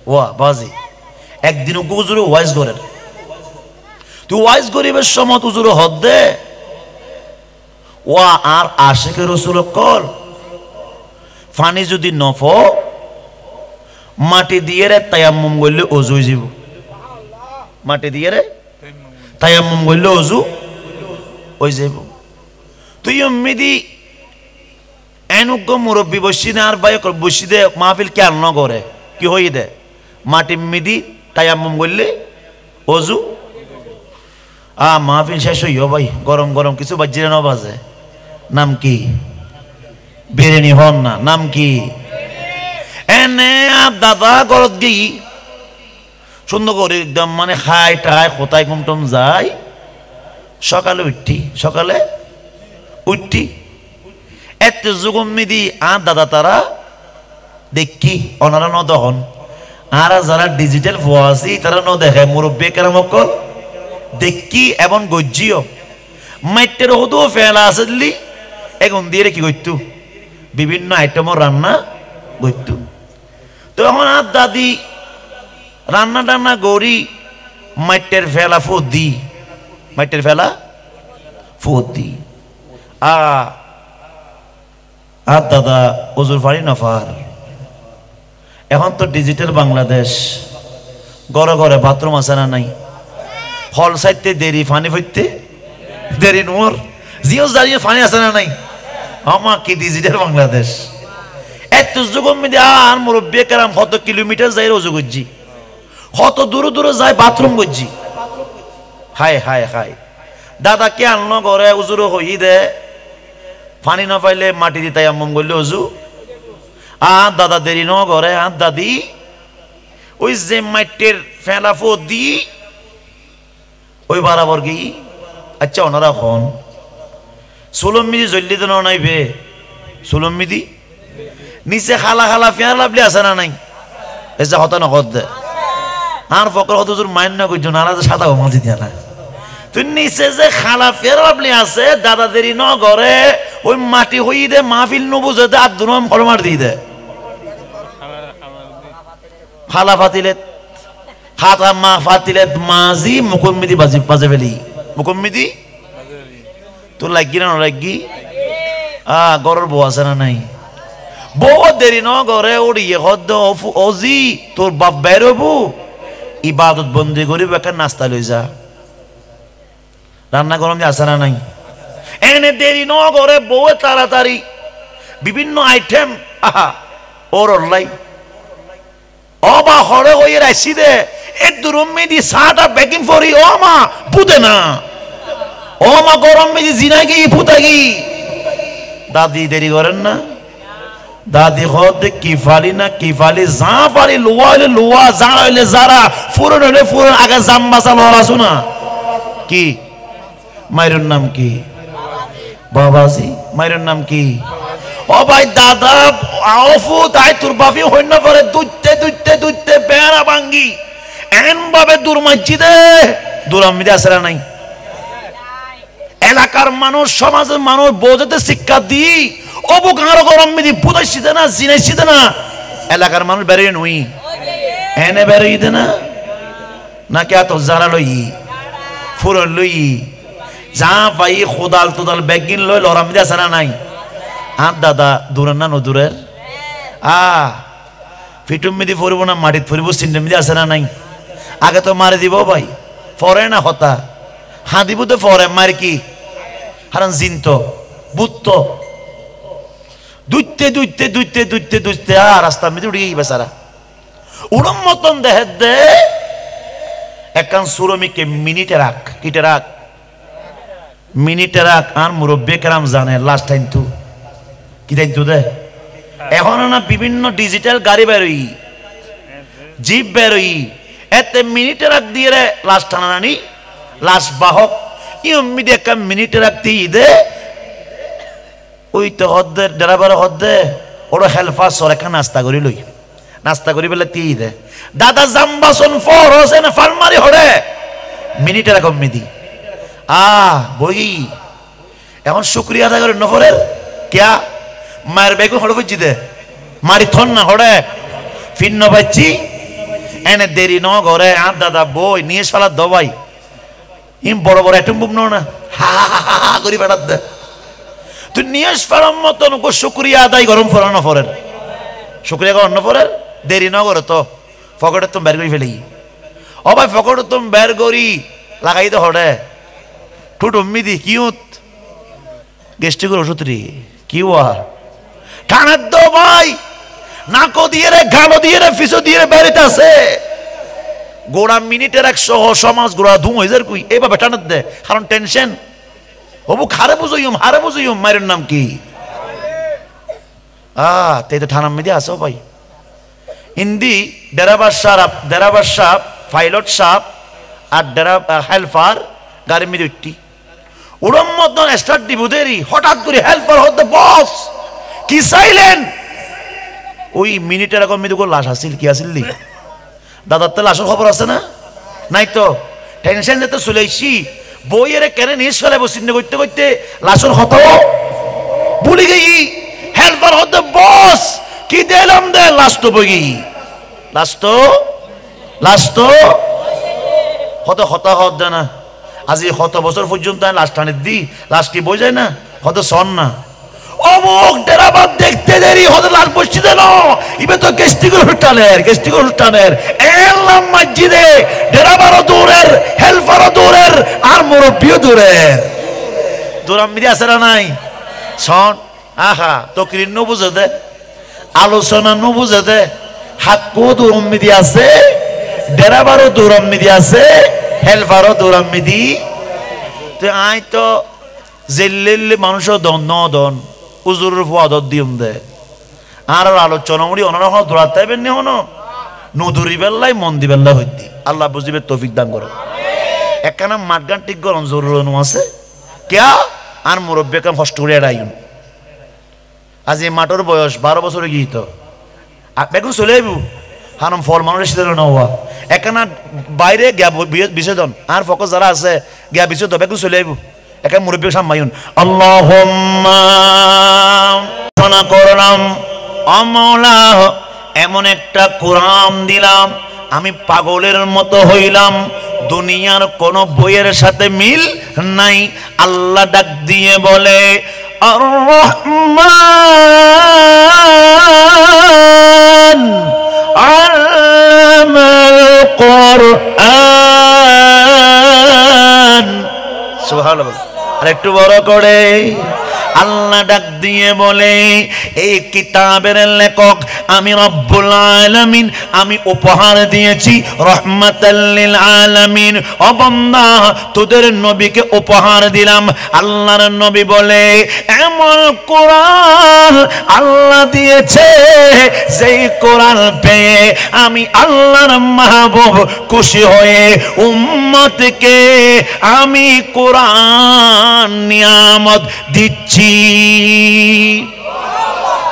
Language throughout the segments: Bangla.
ওয়া বাজি একদিন হুজুরে ওয়াইজ করেন তুই ওয়াইজ গরিবের সময় হুজুরে হদ দে ওয়া আর আশিকের রাসূল কল পানি যদি নফ মাটি দিয়ে রে তায়াম্মুম করলে ওযু হয়ে যাব মাটি দিয়ে রে তায়াম্মুম করলে ওযু হয়ে যাব তুই উম্মিদি এনুগ্য মুরব্বী বসি না আর ভাই বসি দে মাহফিল কে আর ন করে কি হই দে মাটি মিদি তায়াম্মুম করলে ওযু মাহফিল শেষ হইও ভাই গরম গরম কিছু বাজিরে ন বাজে নাম কি বিরিয়ানি হন না নাম কি এনে দাদা গরত গেই সুন্দর করে একদম মানে খাই টাই কোথায় ঘুমটম যায় সকালে উঠি এত যুগমিদি আর দাদা তারা দেখি ওনারা ন দহন আর যারা ডিজিটাল ফোয়াছি তারা ন দেখে মুরব্বী কেরামকল দেখি এবং গজ্জিও মাইটের হতো ফেলা আসলি এখন দিয়ে কি করতো বিভিন্ন আইটেমও রান্না করতো তখন আর দাদি রান্না টান্না গড়ি মাইটের ফেলা ফুদ দি আর দাদা ওজুর ফাড়ি নফার এখন তো ডিজিটাল বাংলাদেশ ঘরে ঘরে বাথরুম আছে না নাই হল সাইতে দেরি ফানি ফইতে দেরি নোর জিও দাঁড়িয়ে ফানি আছে না নাই আমার কি ডিজিটাল বাংলাদেশ এত যুগম মিদি আর মুরব্বী কেরাম কত কিলোমিটার যাই রোজু করছি কত দূরে দূরে যায় বাথরুম করছি হায় হায় হায় দাদা কে আনলো ঘরে উজুরো হই দে পানি না পাইলে মাটি দিয়ে তায়াম্মুম করলে ওযু আর দাদা দেরি ন ঘরে আর দাদি ওই যে মাটির ফেলা ফুদ দি ওই বরাবর কি আচ্ছা ওনারা হন সুলম মিদি জল্লি তো নাইবে সুলম মিদি নিচে খালা খালা ফেয়ার লাভলি আছে না নাই এসে হতা নকদ দে আর ফকর হত জোর মাইন না করছো নারা যে সাদা মাঝি দিয়া না তুই নিচে যে খালা ফেয়ার লাভলি আছে দাদা দেরি ন ঘরে ওই মাটি হই দে মাহফিল নবুঝে দে আর দুনম ফলমার দিয়ে দে খালা ফাতিলে খাতা মা ফাতিলে মাঝি মুকম্মিদি বাজে ফেলি মুকম্মিদি তোর লাগি না লাগি গরর বউ আছে না নাই বউ দেরি ন ঘরে ওড়িয়ে হদ অজি তোর বাপ বেরোবু ইবাদত বন্দি করিব একটা নাস্তা লই যা রান্না গরম আছে না নাই এনে দেরি ন ঘরে বউ তাড়াতাড়ি বিভিন্ন আইটেম ওর লাই অবা হরে হয়ে রাইছি দে এ দুরম মেদি সাটা বেকিং ফরি ও মা পুতে না ও মা গরম মেদি জিনা গি পুতা গি দাদি দেরি করেন না দাদি হতে কিফালি না কিফালি যা পারি লোয়া হইলে লোয়া যা হইলে যারা ফুরন হইলে ফুরন আগে জাম্বাসা লড়া শোনা কি মায়ের নাম কি বাবাজি মায়ের নাম কি ও ভাই দাদা আওফু তাই তোর বাপি হইন না করে দুইতে বেড়া ভাঙ্গি এন ভাবে দূর মাইছি দে দূরামিদে আসরা নাই এলাকার মানুষ সমাজের মানুষ বোঝাতে শিক্ষা দি অবু গাঁর গরম মিদি বুঝাইছি দে না জিনাইছি দে না এলাকার মানুষ বেরিয়ে নই এনে বেরিয়ে দে না নাকি এত যারা লই ফুরন লই যা পাই খোদাল তোদাল বেগিন লই লরামিদে আসরা নাই আর দাদা দূরের না নদূরের ফিটুম মিদি ফুরব না মাটিত ফুরব সিন্ডে মিদি আছে না নাই আগে তো মারে দিব ভাই ফরে না হতা হ্যাঁ দিব তো ফরে মার কি হারান জিন্ত বুত্ত দুইতে রাস্তা মিদি উঠে গিয়ে বেচারা উড়ম মতন দেহে দে একান সুরমিকে মিনিটে রাখ কিটে রাখ মিনিটে রাখ আর মুরব্বী কেরাম জানে লাস্ট টাইম তু কি দায়িত্ব দে এখন না বিভিন্ন ডিজিটাল গাড়ি বেরোই জিপ বেরোই এতে মিনিটে রাখ দিয়ে রে লাস্ট টানা নানি লাস্ট বাহক ইমিদি একটা মিনিটে রাখতে দে ওই তো হদ্দে ড্রাইভার হদ্দে ওরা হেল্পার সরেখা নাস্তা করি লই নাস্তা করি বলে তি দে দাদা জাম্বাসন ফর হোসেন ফালমারি হরে মিনিটে রাখ মিদি বই এখন শুক্রিয়া আদায় করে নফরের ক্যা মায়ের বেগুন হড়ে বুঝছি দে মারি থন না হড়ে ফিন্ন পাচ্ছি এনে দেরি ন ঘরে আর দাদা বই নিয়ে ফেলার দবাই ইম বড় বড় এটম বুম না হা করি বেড়াত দে তুই নিয়ে ফেলার মতন শুক্রিয়া আদায় গরম ফরানো ফরের শুক্রিয়া করানো ফরের দেরি ন করে তো ফকটে তুমি বের করে ফেলি ও ভাই ফকটে তুমি বের করি লাগাই তো হড়ে ঠুট উম্মিদি কিউত গেস্টিকের ওষুধ রে কিউয়া টানের দো ভাই নাকো দিয়ে রে গালো দিয়ে রে ফিসো দিয়ে রে বেরিতে আছে গোড়া মিনিটের 100 সমাজ গোড়া ধুম হয়ে যায় কুই এইভাবে টানের দে কারণ টেনশন হবু খারে বুঝইম মায়ের নাম কি তে তো ঠানাম মেদি আসো ভাই হিন্দি ডেরাবার সাপ পাইলট সাপ আর ডেরা হেল্পার গাড়ি মেদি উঠটি উড়ম মতন স্টার্ট দিব দেরি হঠাৎ করে হেল্পার হত বস কি চাইলেন ওই মিনিটের এরকম মেদি লাশ আসিল কি আসিল লি দাদার তো লাশের খবর আছে না নাই তো টেনশন যেতে চলেছি বইয়ের কেনে নিয়ে চলে বসিন করতে করতে লাশের হত ভুলে গেই হেল্পার হতে বস কি দিলাম দে লাশ তো বই লাশ তো হত হতাহত জানা আজি কত বছর পর্যন্ত লাশ টানে দি লাশ কি বই যায় না হত সন না অমুক ডেরাবাদ দেখতে দেরি হতে লাশ বসছি দেন ইবে তো গেস্টিক অনুষ্ঠানের এলাম মসজিদে ডেরাবারও দূরের হেল্পারও দূরের আর মুরব্বিও দূরের দূরাম্মিদি আছে না নাই শোন আহা তকরির ন বুঝে দে আলোচনা ন বুঝে দে হাক্কু দূরাম্মিদি আছে ডেরাবারও দূরাম্মিদি আছে হেল্পারও দূরাম্মিদি তো আই তো জেল্লে মানুষও দন উজুরের ফুয়াদত দিম দে আর আলোচনা মুড়ি ওনারা হন দৌড়াতে পারবেন নি হন নদুরি বেল্লাই মন্দি বেল্লাই হইতি আল্লাহ বুঝিবে তৌফিক দান করো একখানা মাঠগান ঠিক করন জরুর আছে কেয়া আর মুরব্বী কাম কষ্ট করে এড়াইন আজ এই মাঠের বয়স 12 বছরে গিয়ে তো বেগুন চলে আইবু হারম ফল মানুষের শীতের না হওয়া একখানা বাইরে গিয়া বিচ্ছেদন আর ফকস যারা আছে গিয়া বিচ্ছেদ বেগুন চলে আইবু একা মুরব্বী সামাইন আল্লাহুম্মা শোনা করলাম আমলা এমন একটা কোরআন দিলাম আমি পাগলের মতো হইলাম দুনিয়ার কোন বইয়ের সাথে মিল নাই আল্লাহ ডাক দিয়ে বলে আর রহমান আল্লামাল কোরআন সুবহানাল্লাহ আর একটু বড় করে আল্লাহ ডাক দিয়ে বলে এই কিতাবের লেখক আমি রব্বুল আলামিন আমি উপহার দিয়েছি রাহমাতাল লিল আলামিন ও বান্দা তোদের নবীকে উপহার দিলাম আল্লাহর নবী বলে এমন কোরআন আল্লাহ দিয়েছে যেই কোরআন পেয়ে আমি আল্লাহর মাহবুব খুশি হয়ে উম্মতকে আমি কোরআন নিয়ামত দিচ্ছি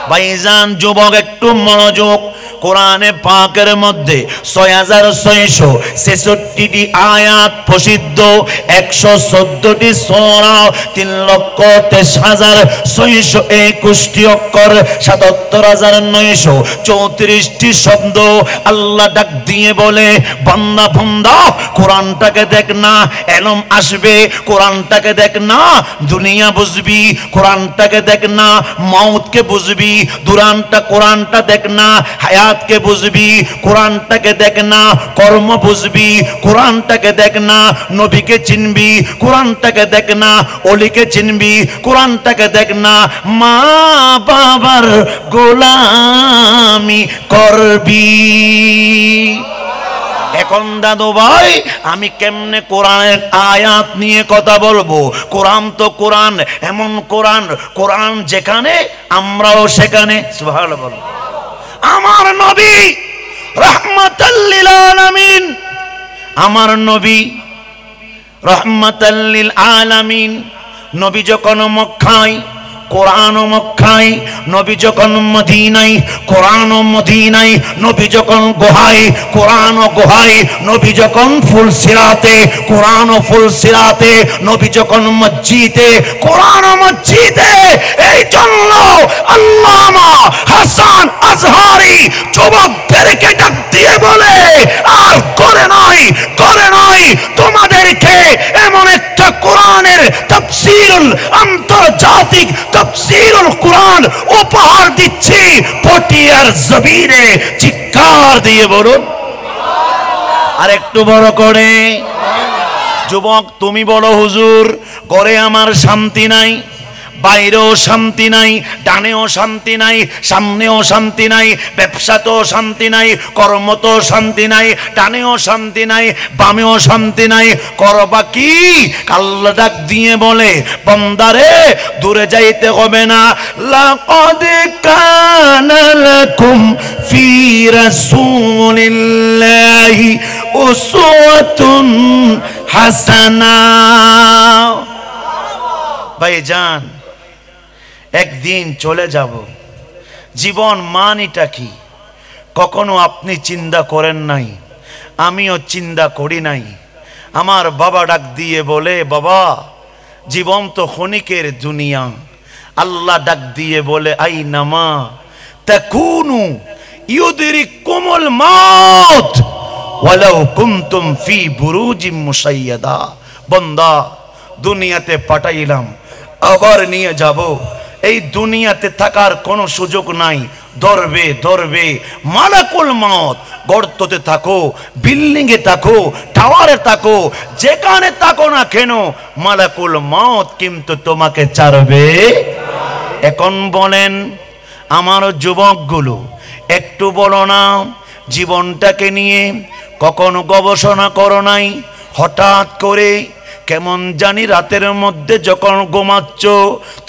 ভাইজান যুবক একটু মনোযোগ কোরআনে পাকের মধ্যে 6666টি আয়াত প্রসিদ্ধ 114টি সূরা 3,23,621টি অক্ষর 77,934টি শব্দ আল্লাহ ডাক দিয়ে বলে বান্দা বান্দা কোরআনটাকে দেখ না এলম আসবে কোরআনটাকে দেখ না দুনিয়া বুঝবি কোরআনটাকে দেখ না মওতকে বুঝবি কোরআনটা দেখ না হায়াতকে বুঝবি কোরআনটাকে দেখ না কর্ম বুঝবি কোরআনটাকে দেখ না নবীকে চিনবি কোরআনটাকে দেখ না ওলিকে চিনবি কোরআনটাকে দেখ না মা বাবার গোলামি করবি এখন দাদু ভাই আমি কেমনে কোরআনের আয়াত নিয়ে কথা বলবো কোরআন তো কোরআন এমন কোরআন যেখানে আমরাও সেখানে সুবহানাল্লাহ আমার নবী রাহমাতাল লিল আলামিন আমার নবী রাহমাতাল লিল আলামিন নবী যখন মক্কায় কোরআন মক্কায় নবী যখন মদিনায় কোরআন মদিনায় নবী যখন গুহায় কোরআন গুহায় নবী যখন ফুলসিরাতে কোরআন ফুলসিরাতে নবী যখন মসজিদে কোরআন মসজিদে এই জন্য আল্লামা হাসান আজহারি যুবকদেরকে ডাক দিয়ে বলে আর জমিনে চিৎকার দিয়ে বলুন আর একটু বড় করে। যুবক তুমি বলো হুজুর ঘরে আমার শান্তি নাই, বাইরেও শান্তি নাই, ডানেও শান্তি নাই, সামনেও শান্তি নাই, ব্যবসাতেও শান্তি নাই, কর্মতেও শান্তি নাই, ডানেও শান্তি নাই, বামেও শান্তি নাই, করবা কি? আল্লাহ ডাক দিয়ে বলে বান্দারে দূরে যাইতে হবে না। লাকাদ কানা লাকুম ফি রাসূলিল্লাহি উসওয়াতুন হাসানাহ। ভাইজান একদিন চলে যাব, জীবন মানিটা কি কখনো আপনি চিন্তা করেন নাই, আমিও চিন্তা করি নাই। আমার বাবা ডাক দিয়ে বলে বাবা জীবন তো ক্ষণিকের দুনিয়া। আল্লাহ ডাক দিয়ে বলে আইনামা তাকুনু ইউদরিকুমুল মাউত ওয়ালাউ কুনতুম ফি বুরুজিম মুশাইয়াদা। বান্দা দুনিয়াতে পাঠাইলাম, আবার নিয়ে যাব, এই দুনিয়াতে থাকার কোনো সুযোগ নাই। ধরবে ধরবে মালাকুল মউত। গর্ততে থাকো, বিল্ডিং এ থাকো, টাওয়ারে থাকো, যেখানে থাকো না কেন মালাকুল মউত কিন্তু তোমাকে ছাড়বে। এখন বলেন আমার যুবকগুলো একটু বলো না জীবনটাকে নিয়ে কখনো গবেষণা করো নাই? হঠাৎ করে কেমন জানি রাতের মধ্যে যখন ঘুমাচ্ছ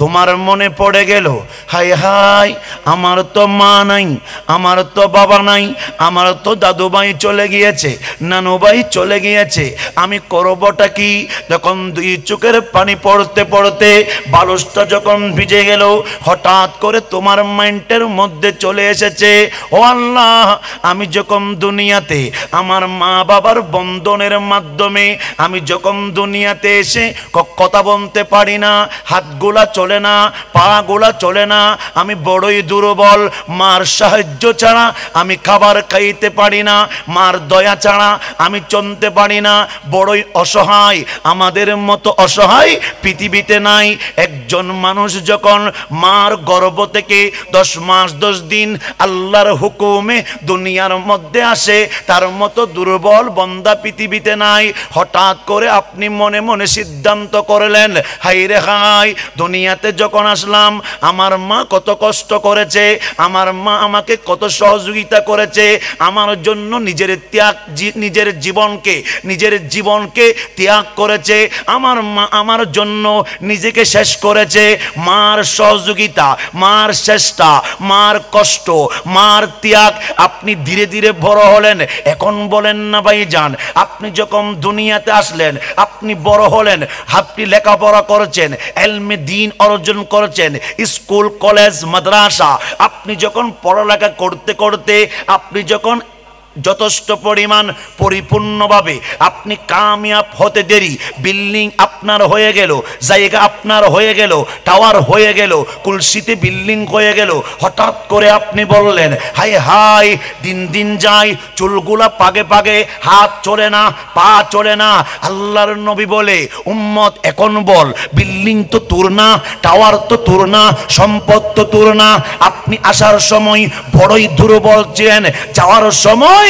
তোমার মনে পড়ে গেল হাই হাই আমার তো মা নাই, আমার তো বাবা নাই, আমার তো দাদু ভাই চলে গিয়েছে, নানু ভাই চলে গিয়েছে, আমি করবটা কি? যখন দুই চোখের পানি পড়তে পড়তে বালুসটা যখন ভিজে গেল হঠাৎ করে তোমার মাইন্ডের মধ্যে চলে এসেছে ও আল্লাহ আমি যখন দুনিয়াতে আমার মা বাবার বন্ধনের মাধ্যমে আমি যখন দুনিয়াতে এসে কথা বলতে পারি না, হাতগুলা চলে না, পা গুলা চলে না, আমি বড়ই দুর্বল, মার সাহায্য ছাড়া আমি খাবার খাইতে পারি না, মার দয়া ছাড়া আমি চলতে পারি না, বড়ই অসহায়, আমাদের মতো অসহায় পৃথিবীতে নাই। একজন মানুষ যখন মার গর্ভ থেকে 10 মাস 10 দিন আল্লাহর হুকুমে দুনিয়ার মধ্যে আসে তার মতো দুর্বল বান্দা পৃথিবীতে নাই। হঠাৎ করে আপনি মনে মনে সিদ্ধান্ত করলেন হাই রে হাই দুনিয়াতে যখন আসলাম আমার মা কত কষ্ট করেছে, আমার মা আমাকে কত সহযোগিতা করেছে, আমার জন্য নিজের জীবনকে ত্যাগ করেছে, আমার মা আমার জন্য নিজেকে শেষ করেছে। মার সহযোগিতা, মার চেষ্টা, মার কষ্ট, মার ত্যাগ আপনি ধীরে ধীরে বড় হলেন। এখন বলেন না ভাইজান আপনি যখন দুনিয়াতে আসলেন আপনি বড় হলেন, আপনি লেখাপড়া করেছেন, ইলমে দ্বীন অর্জন করেছেন, স্কুল কলেজ মাদ্রাসা আপনি যখন পড়ালেখা করতে করতে আপনি যখন যথেষ্ট পরিমাণ পরিপূর্ণভাবে আপনি কামিয়াব হতে দেরি, বিল্ডিং আপনার হয়ে গেল, জায়গা আপনার হয়ে গেল, টাওয়ার হয়ে গেল, কুলসিতে বিল্ডিং হয়ে গেল, হঠাৎ করে আপনি বললেন হাই হাই দিন দিন যায় চুলগুলা পাগে পাগে, হাত চলে না, পা চলে না। আল্লাহর নবী বলে উম্মত এখন বল বিল্ডিং তো তোর না, টাওয়ার তো তোর না, সম্পদ তো তোর না, আপনি আসার সময় বড়ই দুর্বল ছিলেন, যাওয়ার সময়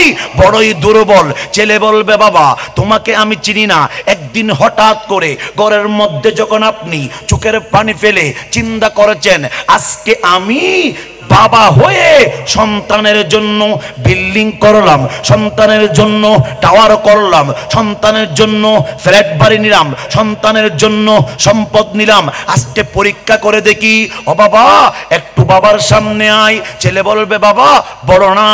বড়ই দুর্বল। ছেলে বলবে বাবা তোমাকে আমি চিনি না। একদিন হঠাৎ করে ঘরের মধ্যে যখন আপনি চোখের পানি ফেলে চিন্তা করেছেন আজকে আমি বাবা হয়ে সন্তানের জন্য বিল্ডিং করলাম, সন্তানের জন্য টাওয়ার করলাম, সন্তানের জন্য ফ্ল্যাট বাড়ি নিলাম, সন্তানের জন্য সম্পদ নিলাম, আজকে পরীক্ষা করে দেখি। ও বাবা একটু বাবার সামনে আয়। ছেলে বলবে বাবা বলো না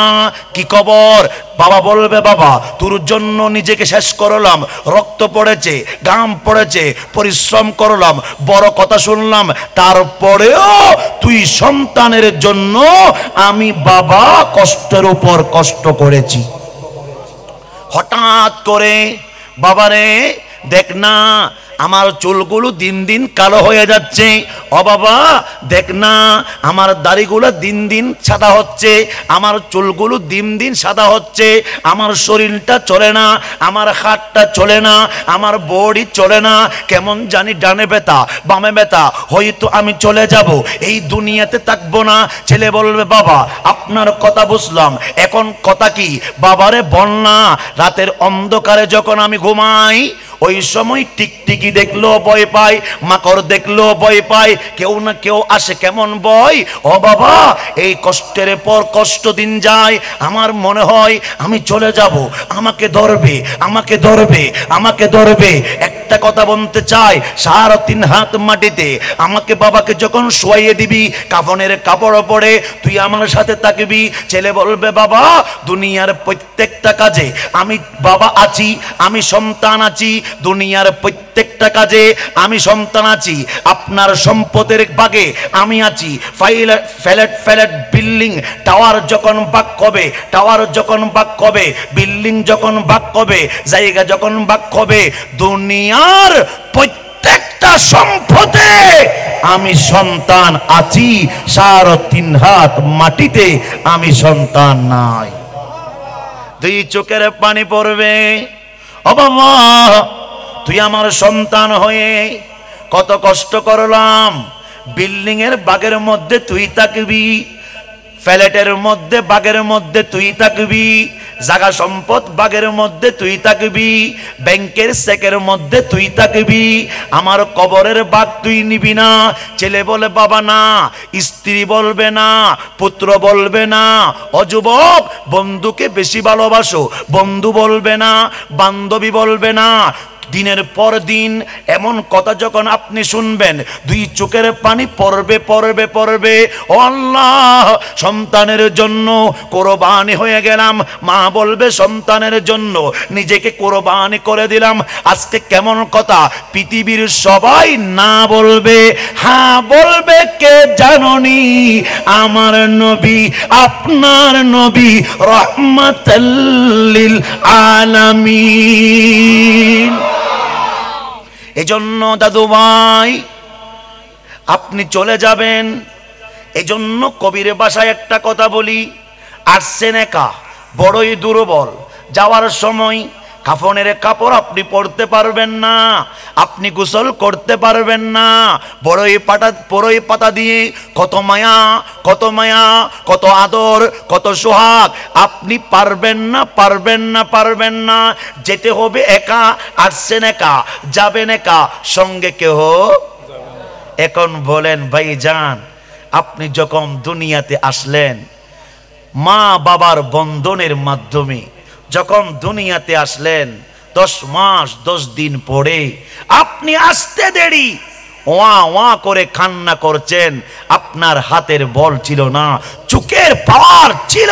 কি খবর? বাবা বলবে বাবা তোর জন্য নিজেকে শেষ করলাম, রক্ত পড়েছে, ঘাম পড়েছে, পরিশ্রম করলাম, বড় কথা শুনলাম, তারপরেও তুই সন্তানের জন্য আমি বাবা কষ্টের উপর কষ্ট করেছি। হঠাৎ করে বাবারে দেখ না আমার চুলগুলো দিন দিন কালো হয়ে যাচ্ছে, ও বাবা দেখ না আমার দাড়িগুলো দিন দিন সাদা হচ্ছে, আমার চুলগুলো দিন দিন সাদা হচ্ছে, আমার শরীরটা চলে না, আমার হাতটা চলে না, আমার বডি চলে না, কেমন জানি ডানে ব্যথা বামে ব্যথা, হয়তো আমি চলে যাব, এই দুনিয়াতে থাকবো না। ছেলে বলবে বাবা আপনার কথা বুঝলাম, এখন কথা কি? বাবারে বল না, রাতের অন্ধকারে যখন আমি ঘুমাই ওই সময় টিকটিকি দেখলো ভয় পাই, মাকড় দেখলো ভয় পাই, কেউ না কেউ আসে, কেমন ভয়। ও বাবা এই কষ্টের পর কষ্ট দিন যায়, আমার মনে হয় আমি চলে যাব, আমাকে ধরবে আমাকে ধরবে আমাকে ধরবে। একটা কথা বলতে চাই, 3.5 হাত মাটিতে আমাকে বাবাকে যখন শোয়াইয়ে দিবি, কাফনের কাপড় পরে তুই আমার সাথে থাকবি। ছেলে বলবে বাবা দুনিয়ার প্রত্যেকটা কাজে আমি বাবা আছি, আমি সন্তান আছি, দুনিয়ার প্রত্যেকটা কাজে আমি সন্তান আছি, আপনার সম্পদের ভাগে আমি আছি। ফ্ল্যাট ফ্ল্যাট বিল্ডিং টাওয়ার যখন ভাগ হবে, টাওয়ার যখন ভাগ হবে, বিল্ডিং যখন ভাগ হবে, জায়গা যখন ভাগ হবে, দুনিয়ার প্রত্যেকটা সম্পদে আমি সন্তান আছি, 3.5 হাত মাটিতে আমি সন্তান নাই। 2 চোখের পানি পড়বে, ও বাবা তুই আমার সন্তান হয়ে কত কষ্ট করলাম, বিল্ডিং এর বাগের মধ্যে তুই থাকবি, ফ্ল্যাটের মধ্যে বাগের মধ্যে তুই থাকবি, জায়গা সম্পদ বাগের মধ্যে তুই থাকবি, ব্যাংকের চেকের মধ্যে তুই থাকবি, আমার কবরের বাগ তুই নিবি না। ছেলে বলে বাবা না, স্ত্রী বলবে না, পুত্র বলবে না, ও যুবক বন্ধুকে বেশি ভালোবাসো, বন্ধু বলবে না, বান্ধবী বলবে না। দিনের পর দিন এমন কথা যখন আপনি শুনবেন, 2 চোখের পানি পড়বে পড়বে পড়বে। ও আল্লাহ সন্তানের জন্য কোরবানি হয়ে গেলাম, মা বলবে সন্তানের জন্য নিজেকে কোরবানি করে দিলাম। আজকে কেমন কথা, পৃথিবীর সবাই না বলবে, হ্যাঁ বলবে কে জাননি, আমার নবী আপনার নবী রাহমাতাল লিল আলামিন। এজন্য দাদু ভাই আপনি চলে যাবেন, এজন্য কবির ভাষায় একটা কথা বলি, আসছেন একা বড়ই দুর্বল, যাওয়ার সময় কাফনের কাপড় আপনি পরতে পারবেন না, আপনি গোসল করতে পারবেন না, বড়ই পাতা দিয়ে কত মায়া কত মায়া কত আদর কত সোহাগ, আপনি পারবেন না পারবেন না পারবেন না। যেতে হবে একা, আসছেন একা, যাবেন একা, সঙ্গে কেহ। এখন বলেন ভাইজান আপনি যখন দুনিয়াতে আসলেন মা বাবার বন্ধনের মাধ্যমে, যখন দুনিয়াতে আসলেন 10 মাস 10 দিন পরে আপনি আসতে দেরি ওয়া ওয়া করে কান্না করছেন, আপনার হাতের বল ছিল না, চোখের পাওয়ার ছিল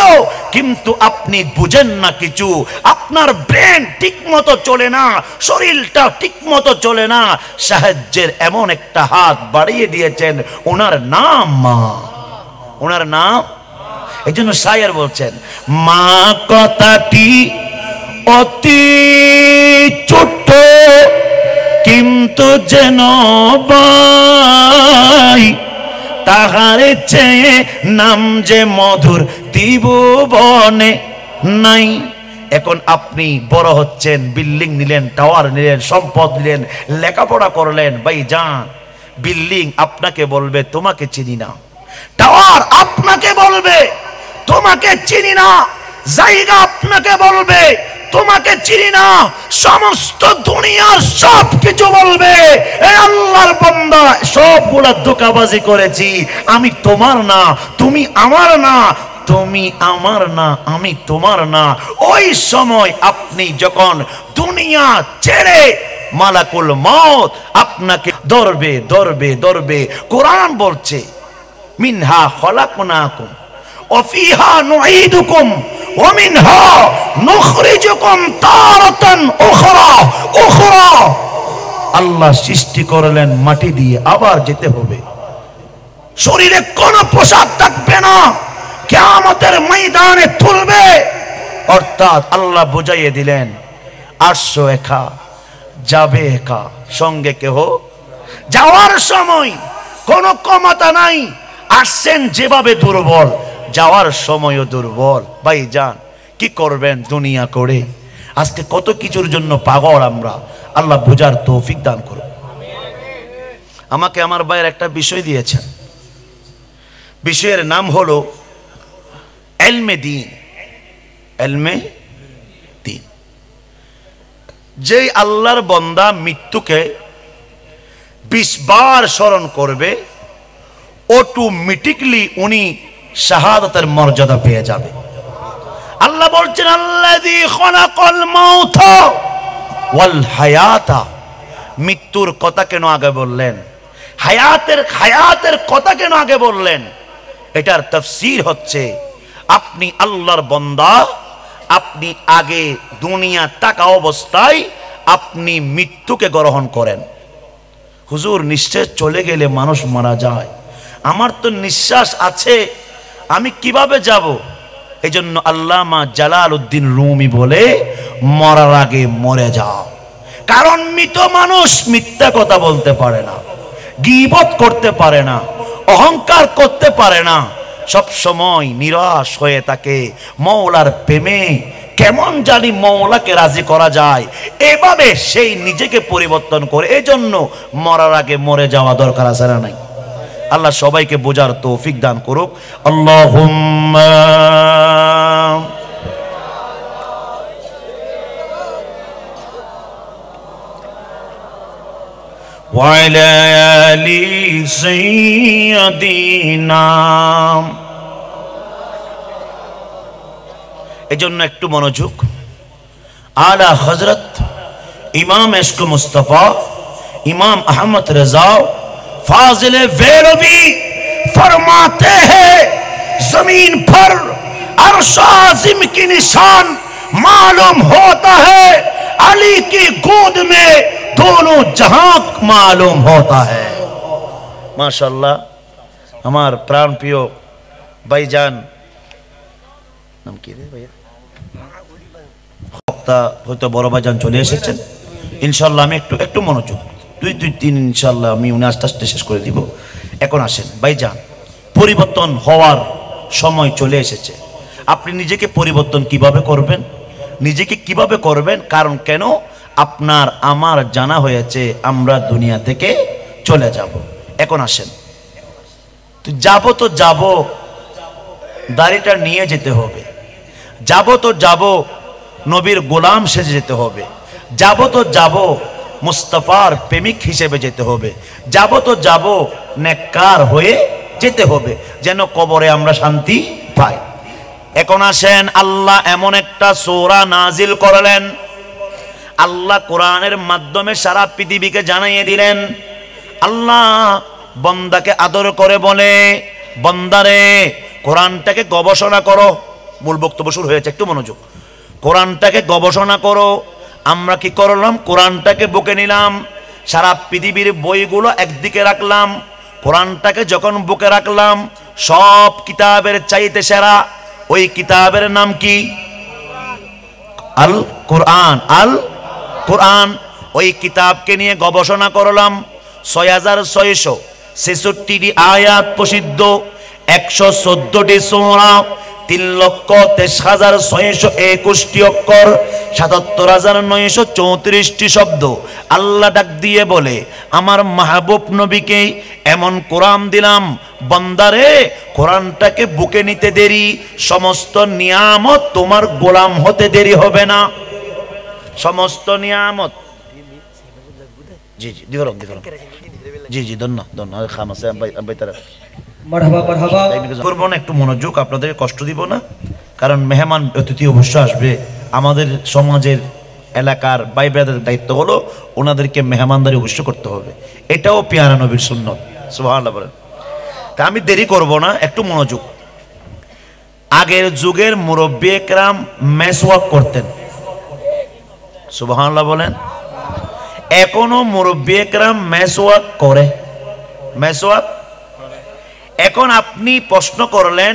কিন্তু আপনি বুঝেন না কিছু, আপনার ব্রেন ঠিক মতো চলে না, শরীরটা ঠিক মতো চলে না। সাহায্যের এমন একটা হাত বাড়িয়ে দিয়েছেন, ওনার নাম মা, ওনার নাম। এই জন্য শায়ের বলছেন মা কথাটি অতি ছোট্ট কিন্তু যেন ভাই, তাহার চেয়ে নাম যে মধুর ত্রিভুবনে নাই। এখন আপনি বড় হচ্ছেন, বিল্ডিং নিলেন, টাওয়ার নিলেন, সম্পদ নিলেন, লেখাপড়া করলেন, ভাই যান বিল্ডিং আপনাকে বলবে তোমাকে চিনি না, টাওয়ার আপনাকে বলবে তোমাকে চিনি না, জায়গা আপনাকে বলবে তোমাকে চিনি না, সমস্ত দুনিয়ার সব কিছু বলবে এ আল্লাহর বান্দা সবগুলা ধোঁকাবাজি করেছি, আমি তোমার না, তুমি আমার না, তুমি আমার না, আমি তোমার না। ওই সময় আপনি যখন দুনিয়া ছেড়ে মালাকুল মউত আপনাকে ধরবে ধরবে ধরবে। কোরআন বলছে মিনহা খলাকনাকুম ওয়া ফিহা নুঈদুকুম ওয়া মিনহা নুখরিজুকুম তারাতান উখরা উখরা। আল্লাহ সৃষ্টি করলেন মাটি দিয়ে, আবার যেতে হবে, শরীরে কোনো পোশাক থাকবে না, কিয়ামতের ময়দানে তুলবে। অর্থাৎ আল্লাহ বুঝাইয়ে দিলেন আসছো একা, যাবে একা, সঙ্গে কেহ। যাওয়ার সময় কোনো ক্ষমতা নাই, আসছেন যেভাবে দুর্বল, যাওয়ার সময়ও দুর্বল। ভাই যান, কি করবেন দুনিয়া করে? আজকে কত কিছুর জন্য পাগল আমরা। আল্লাহ বুঝার তৌফিক দান করুন। আমাকে আমার ভাইয়ের একটা বিষয় দিয়েছেন, বিষয়ের নাম হলো ইলমে দ্বীন। ইলমে দ্বীন। যে আল্লাহর বান্দা মৃত্যুকে 20 বার স্মরণ করবে, অটোমেটিকলি উনি শাহাদাতের মর্যাদা পেয়ে যাবে। আল্লাহ বলছেন আল্লাযী খালাকাল মাউতা ওয়াল হায়াতা। মৃত্যুর কথা কেন আগে বললেন? হায়াতের কথা কেন আগে বললেন? এটার তাফসীর হচ্ছে, আপনি আল্লাহর বান্দা, আপনি আগে দুনিয়া থাকা অবস্থায় আপনি মৃত্যুকে গ্রহণ করেন। হুজুর নিঃশ্বাস চলে গেলে মানুষ মারা যায়, আমার তো নিঃশ্বাস আছে, আমি কিভাবে যাব? এজন্য আল্লামা জালালউদ্দিন রুমি বলে, মরার আগে মরে যাও। কারণ মৃত মানুষ মিথ্যা কথা বলতে পারে না, গীবত করতে পারে না, অহংকার করতে পারে না, সব সময় নিরাশ হয়ে থাকে মওলার প্রেমে। কেমন জানি মওলাকে রাজি করা যায়, এভাবে সেই নিজেকে পরিবর্তন করে। এজন্য মরার আগে মরে যাওয়া দরকার আছে না নাই? আল্লাহ সবাইকে বোঝার তৌফিক দান করুক। আল্লাহুম্মা ওয়া আলা আলি সাইয়্যিদিনা। এজন্য একটু মনোযোগ। আলা হযরত ইমাম ইশক মুস্তাফা ইমাম আহমদ रज़ा फाजिल वेलवी फरमाते हैं, जमीन पर अर्श आज़िम की निशान मालूम होता है, अली की गोद में दोनों जहां मालूम होता है। माशाअल्लाह। हमार प्राण प्रिय भाईजान, नाम কি রে ভাইয়া? বক্তা হয়তো বড় ভাইজান চলে এসেছেন। ইনশাআল্লাহ আমি একটু মনোযোগ, 2-3 ইনশাআল্লাহ আমি আস্তে আস্তে শেষ করে দিব। এখন আসেন ভাইজান, পরিবর্তন হওয়ার সময় চলে এসেছে। আপনি নিজেকে পরিবর্তন কিভাবে করবেন? নিজেকে কিভাবে করবেন? কারণ কেন? আপনার আমার জানা হয়েছে আমরা দুনিয়া থেকে চলে যাব। এখন আসেন, তো যাব, দাড়িটা নিয়ে যেতে হবে। যাব নবীর গোলাম সেজে যেতে হবে। যাব মুস্তাফার প্রেমিক হিসেবে যেতে হবে। যাব নেককার হয়ে যেতে হবে, যেন কবরে আমরা শান্তি পাই। এখন আসেন, আল্লাহ এমন একটা সূরা নাজিল করলেন, আল্লাহ কোরআনের মাধ্যমে সারা পৃথিবীকে জানিয়ে দিলেন। আল্লাহ বান্দাকে আদর করে বলে, বান্দারে কোরআনটাকে গবেষণা করো। মূল বক্তব্য শুরু হয়েছে, একটু মনোযোগ। কোরআনটাকে গবেষণা করো। আমরা কি করলাম? কোরআনটাকে বুকে নিলাম, সারা পৃথিবীর বইগুলো একদিকে রাখলাম, কোরআনটাকে যখন বুকে রাখলাম, সব কিতাবের চাইতে সেরা ওই কিতাবের নাম কি? আল কোরআন। আল কোরআন। ওই কিতাবকে নিয়ে গবেষণা করলাম। 6666টি আয়াত প্রসিদ্ধ, 114টি সূরা, 3,23,621টি অক্ষর, 77,934টি শব্দ। আল্লাহ ডাক দিয়ে বলে, আমার মাহবুব নবীকে এমন কোরআন দিলাম, বান্দারে কোরআনটাকে বুকে নিতে দেরি, সমস্ত নিয়ামত তোমার গোলাম হতে দেরি হবে না। সমস্ত নিয়ামত। জি দিগরম জি ধন্যবাদ। খামাসে আব্বাই করবো না, একটু মনোযোগ, আপনাদের কষ্ট দিব না। কারণ মেহমান অতিথি অবশ্য আসবে, আমাদের সমাজের এলাকার ভাই ব্রাদারের দায়িত্ব হলো ওনাদেরকে মেহমানদারি অবশ্য করতে হবে। এটাও পেয়ারা নবীর সুন্নত। সুবহানাল্লাহ বলেন। তা আমি দেরি করব না, একটু মনোযোগ। আগের যুগের মুরব্বি একরাম মেসওয়াক করতেন। সুবহানাল্লাহ বলেন। এখনো মুরব্বি একরাম মেসওয়াক করে। মেসওয়াক। এখন আপনি প্রশ্ন করলেন,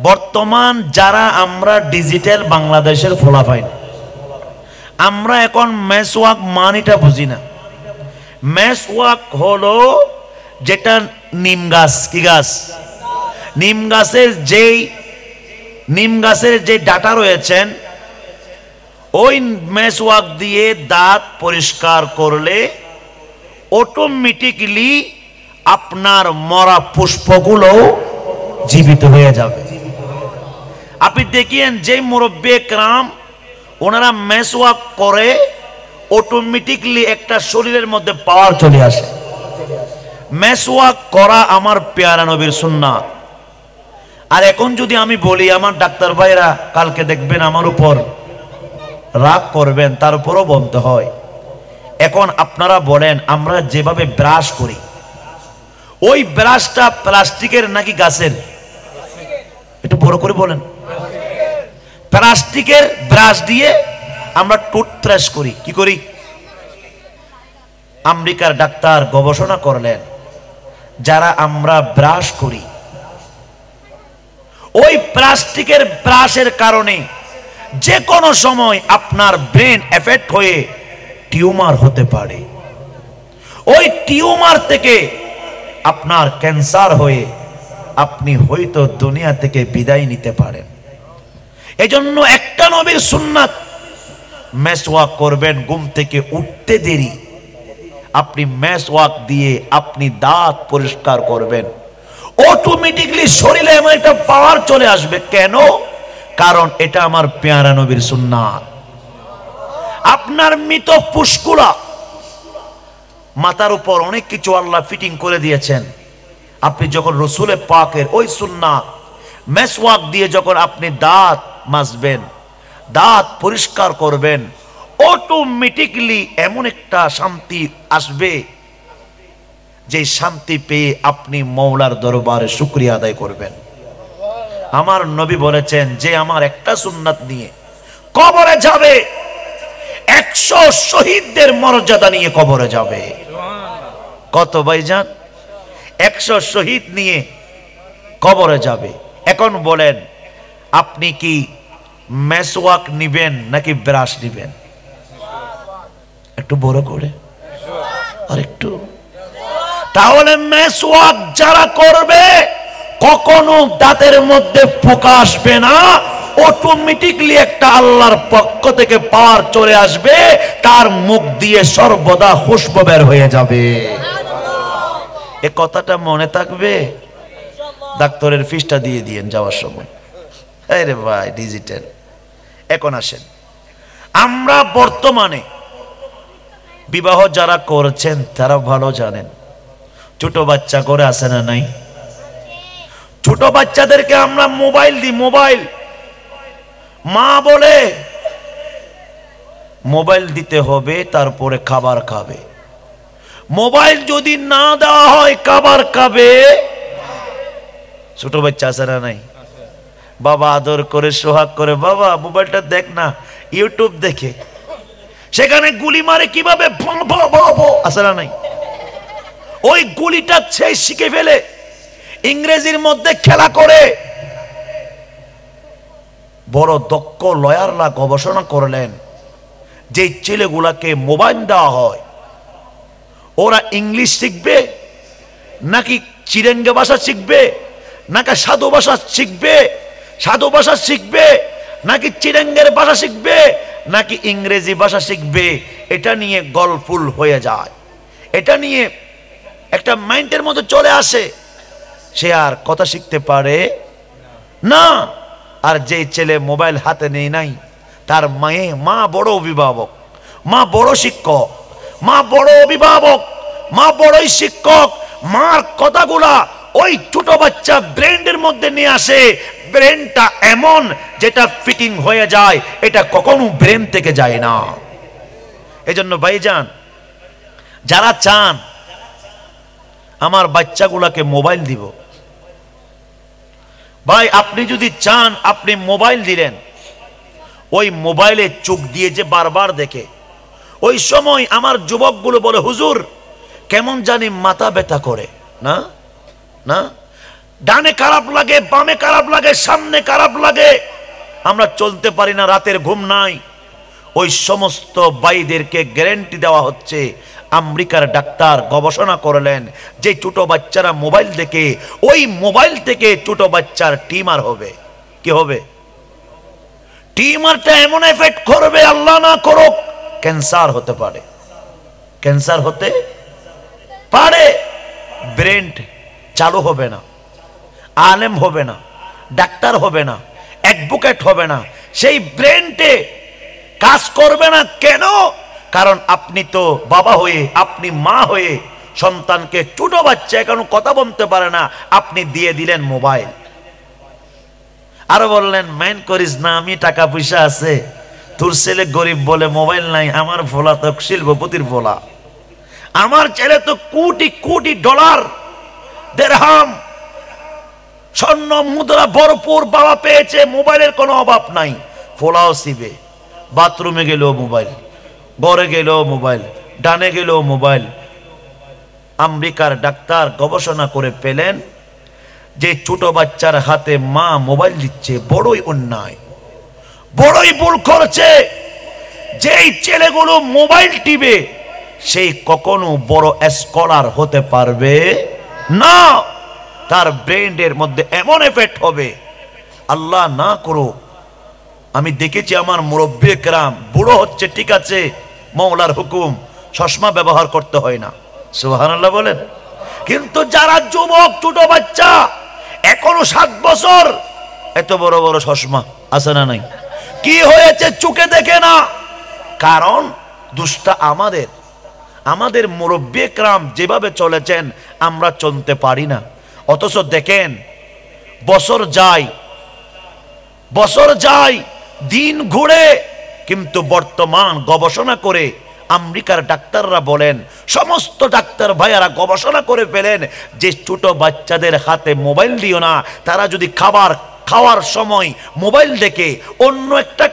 বর্তমান যারা আমরা ডিজিটাল বাংলাদেশের ফলাফল, আমরা এখন মেসওয়াক মানিটা বুঝি না। মেসওয়াক হলো যেটা নিম গাছ, কি গাছ? নিম গাছের যে ডাটা রয়েছেন, ওই মেসওয়াক দিয়ে দাঁত পরিষ্কার করলে অটোমেটিক্যালি আপনার মরা পুষ্পগুলো জীবিত হয়ে যাবে। আপনি দেখিয়েন যে মুরব্বী کرام ওনারা মেসওয়াক করে, অটোমেটিক্যালি একটা শরীরের মধ্যে পাওয়ার চলে আসে। মেসওয়াক করা আমার পেয়ারা নবীর সুন্নাত। আর এখন যদি আমি বলি, আমার ডাক্তার ভাইরা কালকে দেখবেন আমার উপর রাগ করবেন, তারপরও বলতে হয়। এখন আপনারা বলেন, আমরা যেভাবে ব্রাশ করি, ওই ব্রাশটা প্লাস্টিকের নাকি গাছের? একটু বড় করে বলেন। প্লাস্টিকের ব্রাশ দিয়ে আমরা টুথব্রাশ করি, কি করি? আমেরিকার ডাক্তার গবেষণা করলেন, যারা আমরা ব্রাশ করি, ওই প্লাস্টিকের ব্রাশের কারণে যে কোনো সময় আপনার ব্রেন এফেক্ট হয়ে টিউমার হতে পারে। ওই টিউমার থেকে আপনার ক্যান্সার হয়ে আপনি হয়তো দুনিয়া থেকে বিদায় নিতে পারেন। এজন্য একটা নবীর সুন্নাত, মেসওয়াক করবেন ঘুম থেকে উঠতে দেরি, আপনি মেসওয়াক দিয়ে আপনি দাঁত পরিষ্কার করবেন, অটোমেটিক্যালি শরীরে এমন একটা পাওয়ার চলে আসবে। কেন? কারণ এটা আমার পেয়ারা নবীর সুন্নাত। আপনার মৃত পুষ্কুলা মাথার উপর অনেক কিছু আল্লাহ ফিটিং করে দিয়েছেন। আপনি যখন রসুলে পাকের ওই সুন্নাত মেসওয়াক দিয়ে যখন আপনি দাঁত মাজবেন, দাঁত পরিষ্কার করবেন, অটোমেটিক্যালি এমন একটা শান্তি আসবে, যে শান্তি পেয়ে আপনি মওলার দরবারে শুকরিয়া আদায় করবেন। আমার নবী বলেছেন, যে আমার একটা সুন্নাত নিয়ে কবরে যাবে, 100 শহীদদের মর্যাদা নিয়ে কবরে যাবে। কত ভাইজান? 100 শহীদ নিয়ে কবরে যাবে। এখন বলেন, আপনি কি মেসওয়াক নিবেন নাকি ব্রাশ নিবেন? একটু বড় করে আর একটু। তাহলে মেসওয়াক যারা করবে, কখনো দাঁতের মধ্যে পোকা আসবে না, অটোমেটিক্যালি একটা আল্লাহর পক্ষ থেকে পাওয়ার চলে আসবে, তার মুখ দিয়ে সর্বদা খুশবু বের হয়ে যাবে। এ কথাটা মনে থাকবে? ডাক্তারের ফিসটা দিয়ে দিয়েন যাওয়ার সময়। আরে ভাই ডিজিটাল। এখন আসেন, আমরা বর্তমানে বিবাহ যারা করছেন তারা ভালো জানেন, ছোট বাচ্চা করে আসে না নাই? ছোট বাচ্চাদেরকে আমরা মোবাইল দিই। মোবাইল, মা বলে মোবাইল দিতে হবে, তারপরে খাবার খাবে। মোবাইল যদি না দেওয়া হয় খাবার খাবে। ছোট বাচ্চা আছে না নাই? বাবা আদর করে সোহাগ করে, বাবা মোবাইলটা দেখ না, ইউটিউব দেখে, সেখানে গুলি মারে কিভাবে, আছে না নাই? ওই গুলিটা সে শিখে ফেলে, ইংরেজির মধ্যে খেলা করে। বড় দক্ষ লয়াররা গবেষণা করলেন, যে ছেলেগুলাকে মোবাইল দেওয়া হয়, ওরা ইংলিশ শিখবে নাকি চিরেঙ্গে ভাষা শিখবে, নাকি সাধু ভাষা শিখবে, সাধু ভাষা শিখবে নাকি চিরেঙ্গের ভাষা শিখবে, নাকি ইংরেজি ভাষা শিখবে, এটা নিয়ে গলফুল হয়ে যায়। এটা নিয়ে একটা মাইন্ডের মধ্যে চলে আসে, সে আর কথা শিখতে পারে না। আর যে ছেলে মোবাইল হাতে নেই নাই, তার মা বড় অভিভাবক, মা বড় শিক্ষক, মা বড় অভিভাবক, মা বড়ই শিক্ষক। মার কথাগুলা ওই ছোট বাচ্চা ব্রেনের মধ্যে নিয়ে আসে। ব্রেনটা এমন যেটা ফিটিং হয়ে যায়, এটা কখনো ব্রেন থেকে যায় না। এজন্য ভাইজান, যারা চান আমার বাচ্চাগুলাকে মোবাইল দিব, ভাই আপনি যদি চান আপনি মোবাইল দিলেন, ওই মোবাইলে চোখ দিয়ে যে বারবার দেখে, ওই সময় আমার যুবকগুলো বলে, হুজুর কেমন জানি মাথা ব্যথা করে, না না, ডানে খারাপ লাগে, বামে খারাপ লাগে, সামনে খারাপ লাগে, আমরা চলতে পারি না, রাতের ঘুম নাই। ওই সমস্ত ভাইদেরকে গ্যারান্টি দেওয়া হচ্ছে, আমেরিকার ডাক্তার গবেষণা করলেন যে ছোট বাচ্চারা মোবাইল দেখে, ওই মোবাইল থেকে ছোট বাচ্চার টিউমার হবে। কি হবে? টিউমারটা এমন এফেক্ট করবে, আল্লাহ না করুক, ক্যান্সার হতে পারে। ক্যান্সার হতে পারে। ব্রেন চালু হবে না, আলেম হবে না, ডাক্তার হবে না, অ্যাডভোকেট হবে না, সেই ব্রেনটে কাজ করবে না। কেন? কারণ আপনি তো বাবা হয়ে, আপনি মা হয়ে সন্তানকে, ছোট বাচ্চা এখনো কথা বলতে পারে না, আপনি দিয়ে দিলেন মোবাইল। আরো বললেন মাইন্ড করিস না, আমি টাকা পয়সা আছে, তোর ছেলে গরিব বলে মোবাইল নাই, আমার ভোলা তো শিল্পপতির ভোলা, আমার ছেলে তো কোটি কোটি ডলার দিরহাম স্বর্ণ মুদ্রা ভরপুর বাবা পেয়েছে, মোবাইলের কোনো অভাব নাই। ফোলাও সিবে, বাথরুমে গেলেও মোবাইল, ঘরে গেলেও মোবাইল, ডানে গেলেও মোবাইল। আমেরিকার ডাক্তার গবেষণা করে পেলেন যে ছোট বাচ্চার হাতে মা মোবাইল দিচ্ছে, বড়ই অন্যায়, বড়ই ভুল করছে। যেই ছেলেগুলো মোবাইল টিপে সেই কখনো বড় স্কলার হতে পারবে না। তার ব্রেনের মধ্যে এমন এফেক্ট হবে, আল্লাহ না করুক। আমি দেখেছি আমার মুরব্বি কেরাম, বুড়ো হচ্ছে ঠিক আছে, মওলার হুকুম, চশমা ব্যবহার করতে হয় না, সুবহানাল্লাহ বলেন। কিন্তু যারা যুবক, ছোট বাচ্চা, এখনো 7 বছর, এত বড় বড় চশমা আছে না নাই? কি হয়েছে? চোখে দেখে না। কারণ দুষ্টা আমাদের, আমাদের মুরব্বি কেরাম যেভাবে চলেছেন আমরা চলতে পারি না। অথচ দেখেন বছর যায়, বছর যায়, দিন ঘুরে, কিন্তু বর্তমান গবেষণা করে আমেরিকার ডাক্তাররা বলেন, সমস্ত ডাক্তার ভাইয়ারা গবেষণা করে ফেলেন যে ছোট বাচ্চাদের হাতে মোবাইল দিও না। তারা যদি খাওয়ার সময় মোবাইল দেখে, অন্য একটা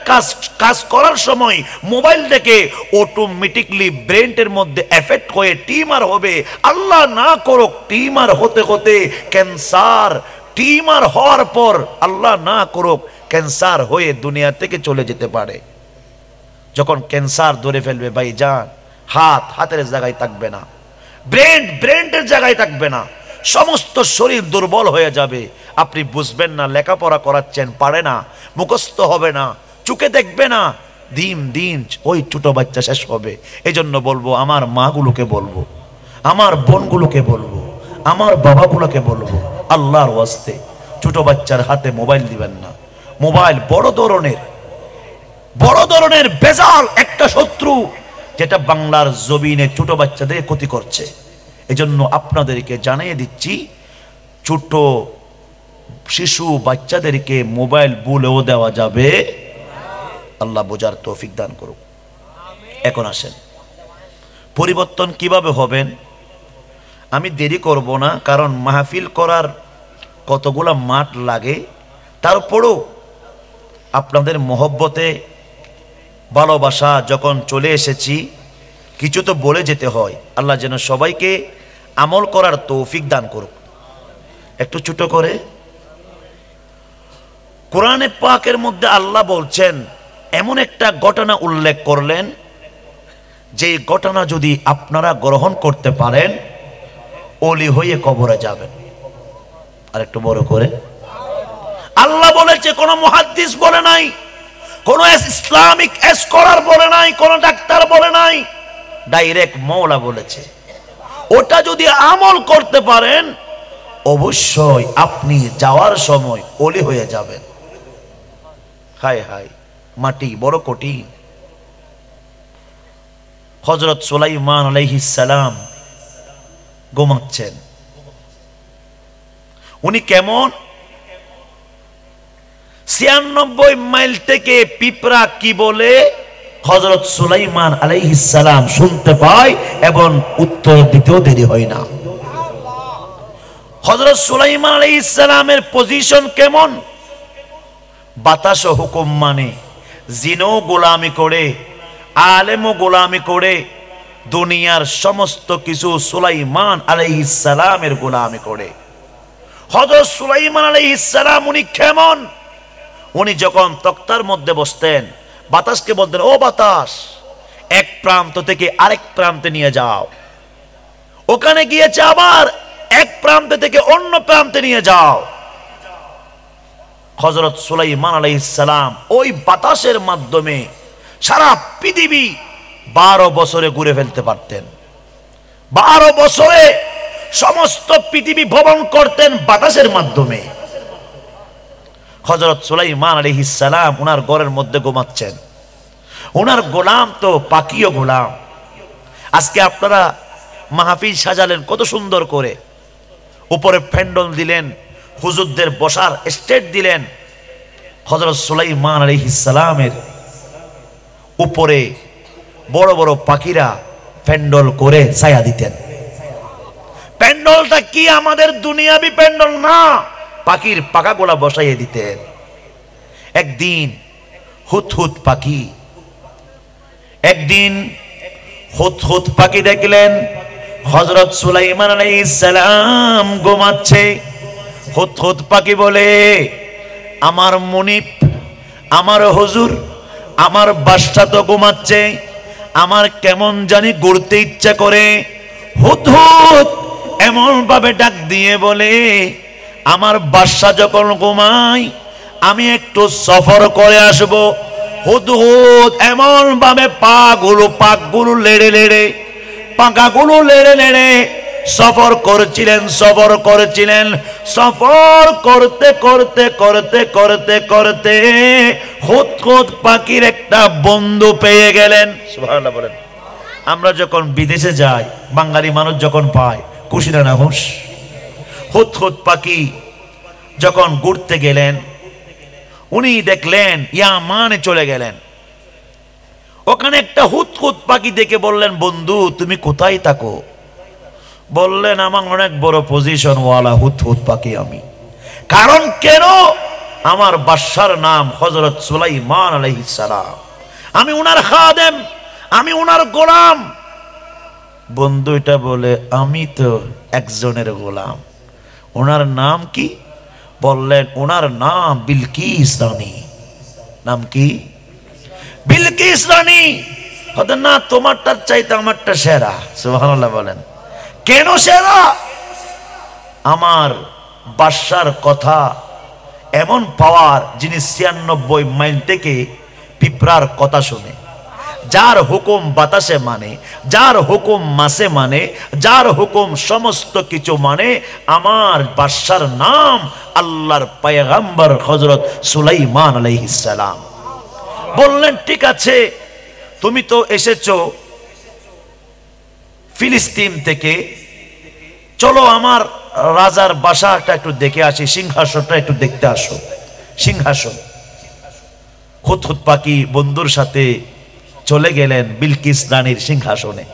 কাজ করার সময় মোবাইল দেখে, অটোমেটিকলি ব্রেনের মধ্যে এফেক্ট হয়ে টিউমার হবে। আল্লাহ না করুক, টিউমার হতে হতে ক্যান্সার, টিউমার হওয়ার পর আল্লাহ না করুক ক্যান্সার হয়ে দুনিয়া থেকে চলে যেতে পারে। যখন ক্যান্সার ধরে ফেলবে ভাইজান, হাতের জায়গায় থাকবে না, ব্রেনের জায়গায় থাকবে না, সমস্ত শরীর দুর্বল হয়ে যাবে। আপনি বুঝবেন না, লেখাপড়া করাচ্ছেন, পারে না, মুখস্থ হবে না, চোখে দেখবে না, দিন দিন ওই ছোট বাচ্চা শেষ হবে। এজন্য বলবো, আমার মাগুলোকে বলবো, আমার বোনগুলোকে বলবো, আমার বাবাগুলোকে বলবো, আল্লাহর ওয়াস্তে ছোট বাচ্চার হাতে মোবাইল দিবেন না। মোবাইল বড় ধরনের বেজাল একটা শত্রু, যেটা বাংলার জমিনে ছোট বাচ্চাদের ক্ষতি করছে। এজন্য আপনাদেরকে জানিয়ে দিচ্ছি, ছোট শিশু বাচ্চাদেরকে মোবাইল বলেও দেওয়া যাবে। আল্লাহ বোঝার তৌফিক দান করুক। এখন আসেন, পরিবর্তন কিভাবে হবেন? আমি দেরি করব না, কারণ মাহফিল করার কতগুলা মাঠ লাগে। তারপরও আপনাদের মহব্বতে, ভালোবাসা যখন চলে এসেছি, কিছু তো বলে যেতে হয়। আল্লাহ যেন সবাইকে আমল করার তৌফিক দান করুক। একটু ছোট করে, কোরআনে পাকের মধ্যে আল্লাহ বলছেন, এমন একটা ঘটনা উল্লেখ করলেন, যে ঘটনা যদি আপনারা গ্রহণ করতে পারেন, ওলি হয়ে কবরে যাবেন। আর একটু বড় করে, আল্লাহ বলেছে, কোন মুহাদ্দিস বলে নাই, কোন ইসলামিক স্কলার বলে নাই, কোন ডাক্তার বলে নাই, ডাইরেক্ট মওলা বলেছে। ওটা যদি আমল করতে পারেন, অবশ্যই আপনি যাওয়ার সময় ওলি হয়ে যাবেন। হায় হায়, মাটি বড় কঠিন। হযরত সুলাইমান আলাইহিস সালাম ঘুমাচ্ছেন। উনি কেমন? 96 মাইল থেকে পিঁপড়া কি বলে হযরত সুলাইমান আলাইহিস সালাম শুনতে পায়, এবং উত্তর দিতেও দেরি হয় না। হযরত সুলাইমান আলাইহিস সালামের পজিশন কেমন? বাতাস হুকুম মানে, জিনও গোলামি করে, আলেমও গোলামি করে, দুনিয়ার সমস্ত কিছু সুলাইমান আলাইহিস সালামের গোলামি করে। হযরত সুলাইমান আলাইহিস সালাম উনি কেমন? উনি যখন তক্তার মধ্যে বসতেন, বাতাসকে বলতেন, ও বাতাস, এক প্রান্ত থেকে আরেক প্রান্তে নিয়ে যাও। ওখানে গিয়েছে আবার এক প্রান্ত থেকে অন্য প্রান্তে নিয়ে যাও। হযরত সুলাইমান আলাইহিস সালাম ওই বাতাসের মাধ্যমে সারা পৃথিবী 12 বছরে ঘুরে ফেলতে পারতেন। 12 বছরে সমস্ত পৃথিবী ভ্রমণ করতেন বাতাসের মাধ্যমে। হযরত সুলাইমান আলাইহিস সালাম ওনার ঘরের মধ্যে ঘুমাচ্ছেন। ওনার গোলাম তো পাখিও গোলাম। আজকে আপনারা মাহফিল সাজালেন কত সুন্দর করে, উপরে প্যান্ডেল দিলেন, হুজুরদের বসার স্টেজ দিলেন। হযরত সুলাইমান আলাইহিস সালামের উপরে বড় বড় পাখিরা প্যান্ডেল করে ছায়া দিতেন। প্যান্ডেলটা কি আমাদের দুনিয়াবি প্যান্ডেল না, পাখির পাখাগুলা বসাইয়ে দিতেন। একদিন হুদহুদ পাখি দেখলেন হযরত সুলাইমান আলাইহিস সালাম ঘুমাচ্ছে। হুদহুদ পাখি বলে, আমার মুনিব, আমার হুজুর, আমার বাদশা তো ঘুমাচ্ছে, আমার কেমন জানি ঘুরতে ইচ্ছা করে। হুদহুদ এমন ভাবে ডাক দিয়ে বলে, আমার বাদশা যখন ঘুমায় আমি একটু সফর করে আসব। হুদহুদ এমন ভাবে পাকগুলো লেড়ে লেড়ে, পাখাগুলো লেড়ে লেড়ে সফর করেছিলেন। সফর করতে করতে করতে করতে করতে হুদহুদ পাখির একটা বন্ধু পেয়ে গেলেন। সুবহানাল্লাহ বলেন। আমরা যখন বিদেশে যাই, বাঙালি মানুষ যখন পায়, খুশি না খুশ? হুদহুদ পাখি যখন ঘুরতে গেলেন, উনি দেখলেন ইয়ামানে চলে গেলেন। ওখানে একটা হুদহুদ পাখি দেখে বললেন, বন্ধু তুমি কোথায় থাকো? বললেন, আমার অনেক বড় পজিশন ওয়ালা হুদহুদ পাখি আমি। কারণ কেন? আমার বাদশার নাম হযরত সুলাইমান আলাইহিস সালাম, আমি উনার খাদেম, আমি উনার গোলাম। বন্ধু এটা বলে, আমি তো একজনের গোলাম। ওনার নাম কি? বললেন, ওনার নাম বিলকিস রানী। নাম কি? বিলকিস রানী। না, তোমারটার চাইতে আমারটা সেরা। সুবহানাল্লাহ বলেন। কেন সেরা? আমার বাদশার কথা এমন পাওয়ার, যিনি 96 মাইল থেকে পিঁপড়ার কথা শুনে, যার হুকুম বাতাসে মানে, যার হুকুম মাসে মানে, যার হুকুম সমস্ত কিছু মানে। আমার বাদশার নাম আল্লাহর পয়গম্বর হযরত সুলাইমান আলাইহিস সালাম। বললেন, ঠিক আছে, তুমি তো এসেছো ফিলিস্তিন থেকে, চলো আমার রাজার বাসাটা একটু দেখে আসি, সিংহাসনটা একটু দেখতে আসো। সিংহাসন। হুদহুদ পাখি বন্ধুর সাথে চলে গেলেন বিলকিস রানীর সিংহাসনে।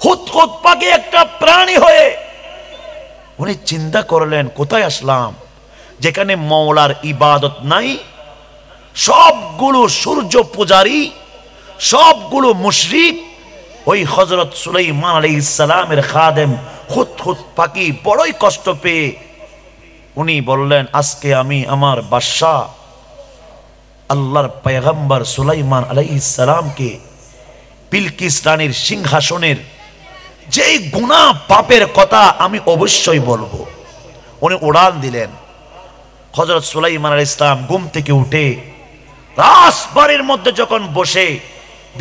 হুদহুদ পাখি একটা প্রাণী হয়ে উনি চিন্তা করলেন, কোথায় আসলাম, যেখানে মওলার ইবাদত নাই, সবগুলো সূর্য পূজারী, সবগুলো মুশরিক। ওই হযরত সুলাইমান আলাইহিস সালামের খাদেম হুদহুদ পাখি বড়ই কষ্ট পেয়ে উনি বললেন, আজকে আমি আমার বাদশা আল্লাহর পয়গম্বর সুলাইমান আলাইহিস সালামকে বিলকিস রানীর সিংহাসনের যেই গুনাহ পাপের কথা আমি অবশ্যই বলবো। উনি উড়ান দিলেন। হযরত সুলাইমান আলাইহিস সালাম ঘুম থেকে উঠে রাজবাড়ির মধ্যে যখন বসে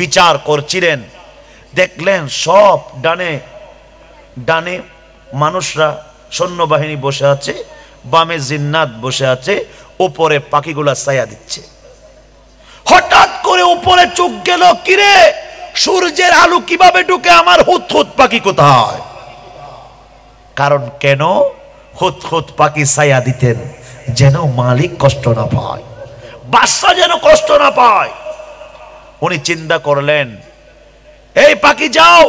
বিচার করছিলেন, দেখলেন সব ডানে ডানে মানুষরা, সৈন্যবাহিনী বসে আছে, বামে জিন্নাত বসে আছে, উপরে পাখিগুলা ছায়া দিচ্ছে। হঠাৎ করে উপরে চোখ গেল, কিরে সূর্যের আলো কিভাবে ঢুকে আমার হুদহুদ পাখি কোথায়? কারণ কেন? হুদহুদ পাখি ছায়া দিতেন যেন মালিক কষ্ট না পায়, বাদশা যেন কষ্ট না পায়। উনি চিন্তা করলেন, এই পাখি যাও,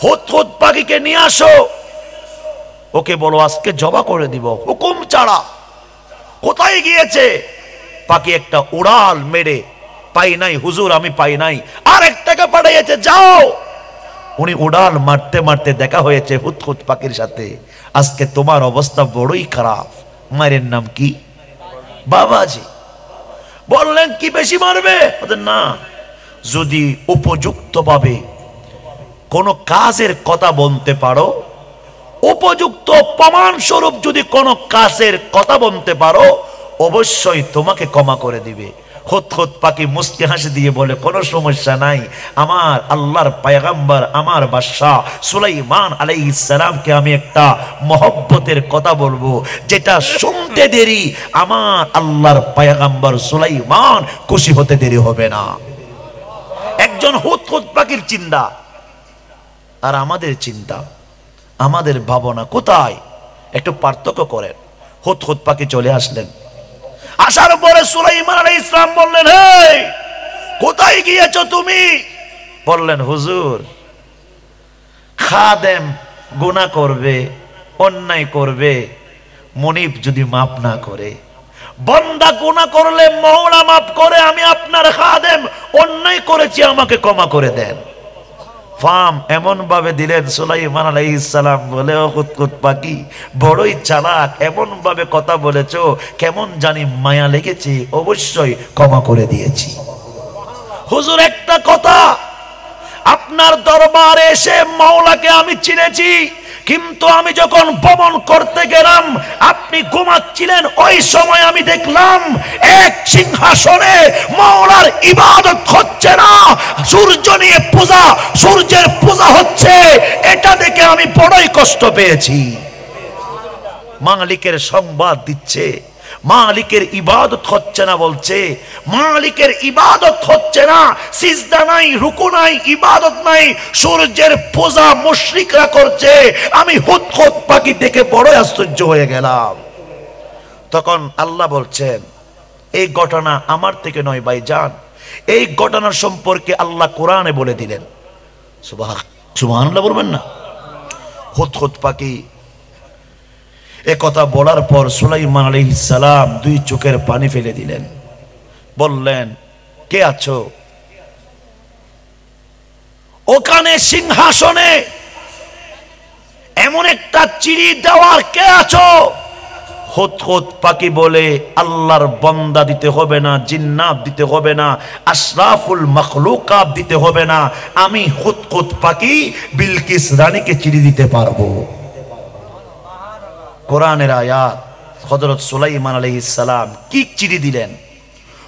হুদহুদ পাখিকে নিয়ে আসো, ওকে বলো আজকে জবা করে দিব হুকুম ছাড়া। কোথায় গিয়েছে? পাখি একটা উড়াল মেরে, পাই নাই হুজুর, আমি পাই নাই, আর একটাকে পাঠিয়েছে, যাও। উনি উড়াল মারতে মারতে দেখা হয়েছে হুদহুদ পাখির সাথে। আজকে তোমার অবস্থা বড়ই খারাপ। মায়ের নাম কি? বাবাজি। বললেন কি বেশি মারবে? না, যদি উপযুক্তভাবে কোন কাজের কথা বলতে পারো, উপযুক্ত প্রমাণ স্বরূপ যদি কোন কাজের কথা বলতে পারো, অবশ্যই তোমাকে ক্ষমা করে দিবে। হুদহুদ পাখি মুস্কি হাসি দিয়ে বলে, কোনো সমস্যা নাই, আমার আল্লাহর পয়গম্বর, আমার বাদশাহ সুলাইমান আলাইহিস সালামকে আমি একটা মহব্বতের কথা বলবো, যেটা শুনতে দেরি আমার আল্লাহর পয়গম্বর সুলাইমান খুশি হতে দেরি হবে না। একজন হুদহুদ পাখির চিন্তা আর আমাদের চিন্তা, আমাদের ভাবনা কোথায়? একটু পার্থক্য করেন। হুদহুদ পাখি চলে আসলেন, আসার পরে সুলাইমান আলাইহিস সালাম বললেন, হে, কোথায় গিয়েছো তুমি? বললেন, হুজুর, খাদেম গুনাহ করবে, অন্যায় করবে, মনিব যদি মাফ না করে, বান্দা গুনাহ করলে মওলা মাফ করে, আমি আপনার খাদেম অন্যায় করেছি, আমাকে ক্ষমা করে দেন। ফাম এমন ভাবে দিলেন সুলাইমান আলাইহিস সালাম বলে, ও হুদহুদ পাখি বড়ই চালাক, এমন ভাবে কথা বলেছো কেমন জানি মায়া লেগেছে, অবশ্যই ক্ষমা করে দিয়েছি। হুজুর, একটা কথা, আপনার দরবারে এসে মাওলাকে আমি চিনেছি, কিন্তু আমি যখন ভ্রমণ করতে গেলাম আপনি ঘুমাচ্ছিলেন, ওই সময় আমি দেখলাম এক সিংহাসনে মাওলার ইবাদত হচ্ছে না, সূর্য নিয়ে পূজা, সূর্যের পূজা হচ্ছে। এটা দেখে আমি বড়ই কষ্ট পেয়েছি। মালিকের সংবাদ দিচ্ছে, মালিকের ইবাদত হচ্ছে না, বলছে মালিকের ইবাদত হচ্ছে না, সিজদা নাই, রুকু নাই, ইবাদত নাই, সূর্যের পূজা মুশরিকরা করছে। আমি হুদহুদ পাখি দেখে বড় আশ্চর্য হয়ে গেলাম। তখন আল্লাহ বলছেন, এই ঘটনা আমার থেকে নয় ভাইজান, এই ঘটনার সম্পর্কে আল্লাহ কোরআনে বলে দিলেন। সুবহানাল্লাহ বলবেন না? হুদহুদ পাখি এ কথা বলার পর সুলাইমান আলাইহিস সালাম দুই চোখের পানি ফেলে দিলেন, বললেন, কে আছো ওখানে সিংহাসনে? এমন একটা চিড়ি দেওয়ার কে আছো? হুদহুদ পাখি বলে, আল্লাহর বান্দা দিতে হবে না, জিন্নাত দিতে হবে না, আশরাফুল মাখলুকাত দিতে হবে না, আমি হুদহুদ পাখি বিলকিস রানীকে চিড়ি দিতে পারবো। কোরআনের আয়াত। হযরত সুলাইমান আলাইহিস সালাম কি চিঠি দিলেন?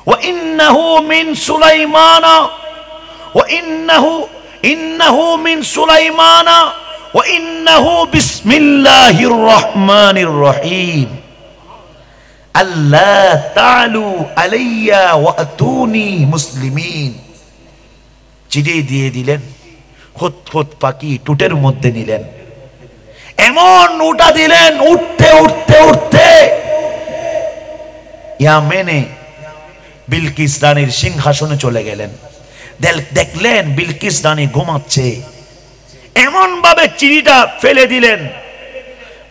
ওয়া ইন্নাহু মিন সুলাইমানা ওয়া ইন্নাহু মিন সুলাইমানা ওয়া ইন্নাহু বিসমিল্লাহির রহমানির রহিম আল্লা তা'লু আলাইয়া ওয়া আতুনি মুসলিমিন। চিঠি দিয়ে দিলেন, হুদহুদ পাখি টুটের মধ্যে নিলেন, এমন উঠা দিলেন, উঠতে উঠতে উঠতে ইয়ামেনে বিলকিস রানীর সিংহাসনে চলে গেলেন। দেখলেন বিলকিস রানী ঘুমাচ্ছে, এমন ভাবে চিঠিটা ফেলে দিলেন,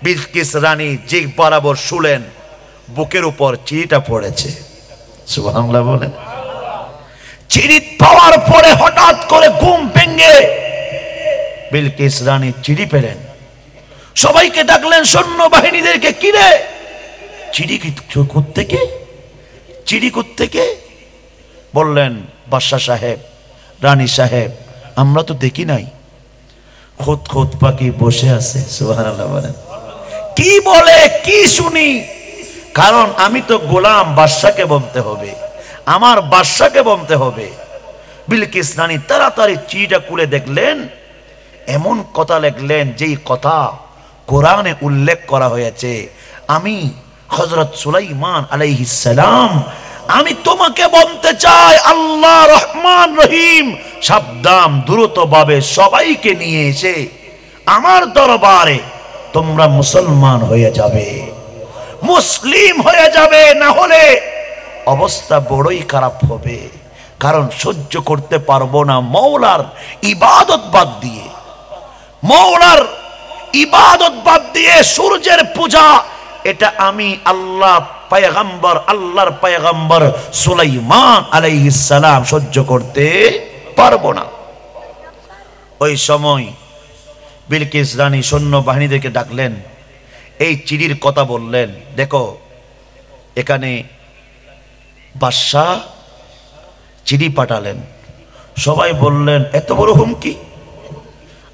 বিলকিস রানী যে বরাবর শুলেন, বুকের উপর চিঠিটা পড়েছে। সুবহানাল্লাহ বলেন। চিঠি পাওয়ার পরে হঠাৎ করে ঘুম ভেঙে বিলকিস রানী চিঠি পেলেন, সবাইকে ডাকলেন, সৈন্য বাহিনীদেরকে, কিরে চিঠি কোত্থেকে? চিঠি কোত্থেকে? বললেন, বাদশা সাহেব, রানী সাহেব, আমরা তো দেখি নাই। হুদহুদ পাখি বসে আছে। সুবহানাল্লাহ বলেন। কি বলে, কি শুনি? কারণ আমি তো গোলাম, বাদশাকে বলতে হবে, আমার বাদশাকে বলতে হবে। বিলকিস রানী তাড়াতাড়ি চিঠিটা খুলে দেখলেন, এমন কথা লিখলেন যেই কথা কোরআনে উল্লেখ করা হয়েছে, আমি হযরত সুলাইমান আলাইহিস সালাম, আমি তোমাকে বলতে চাই, আল্লাহ রহমান রহিম সাবধান, দ্রুতভাবে সবাইকে নিয়ে এসে আমার দরবারে তোমরা মুসলমান হয়ে যাবে, মুসলিম হয়ে যাবে, না হলে অবস্থা বড়ই খারাপ হবে। কারণ সহ্য করতে পারবো না মওলার ইবাদত বাদ দিয়ে, মওলার ইবাদত বাদ দিয়ে সূর্যের পূজা, এটা আমি আল্লাহ পয়গম্বর, আল্লাহর পয়গম্বর সুলাইমান আলাইহিস সালাম সহ্য করতে পারবো না। ওই সময় বিলকিস রানী সৈন্য বাহিনীদেরকে ডাকলেন, এই চিঠির কথা বললেন, দেখো এখানে বাদশাহ চিঠি পাঠালেন, সবাই বললেন এত বড় হুমকি,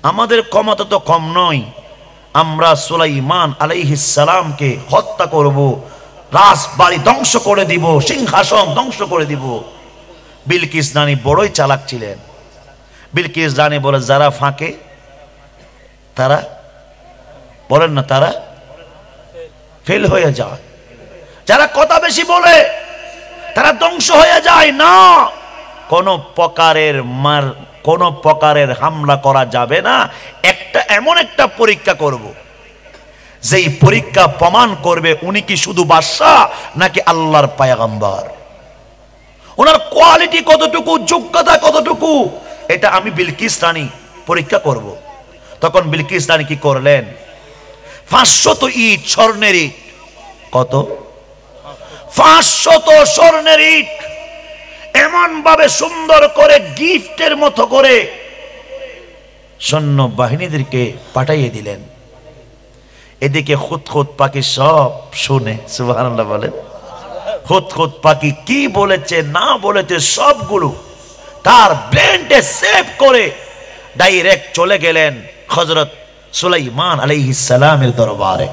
আমাদের ক্ষমতা তো কম নয়, আমরা সুলাইমান আলাইহিস সালামকে হত্যা করব, রাজবাড়ি ধ্বংস করে দিব, সিংহাসন ধ্বংস করে দিব। বিলকিস রানী বড়ই চালাক ছিলেন। বিলকিস রানী বলে যারা ফাঁকে তারা, বলেন না, তারা ফেল হয়ে যায়, যারা কথা বেশি বলে তারা ধ্বংস হয়ে যায় না, কোন প্রকারের হামলা করা যাবে না। এমন একটা পরীক্ষা করব, যেই পরীক্ষা প্রমাণ করবে উনি কি শুধু বাদশাহ নাকি আল্লাহর পয়গম্বর, ওনার কোয়ালিটি কতটুকু, যোগ্যতা কতটুকু, এটা আমি বিলকিস রানী পরীক্ষা করব। তখন বিলকিস রানী কি করলেন, 500 ইট, স্বর্ণের ইট, কত, 500 স্বর্ণের ইট এমন ভাবে সুন্দর করে গিফটের মতো করে সৈন্য বাহিনীদেরকে পাঠাইয়ে দিলেন। এদিকে খুঁতখুঁত পাখি সব শুনে, সুবহানাল্লাহ বলেন, খুঁতখুঁত পাখি কি বলেছে না বলেছে সবগুলো তার ব্রেনটে সেভ করে ডাইরেক্ট চলে গেলেন হযরত সুলাইমান আলাইহিস সালামের দরবারে।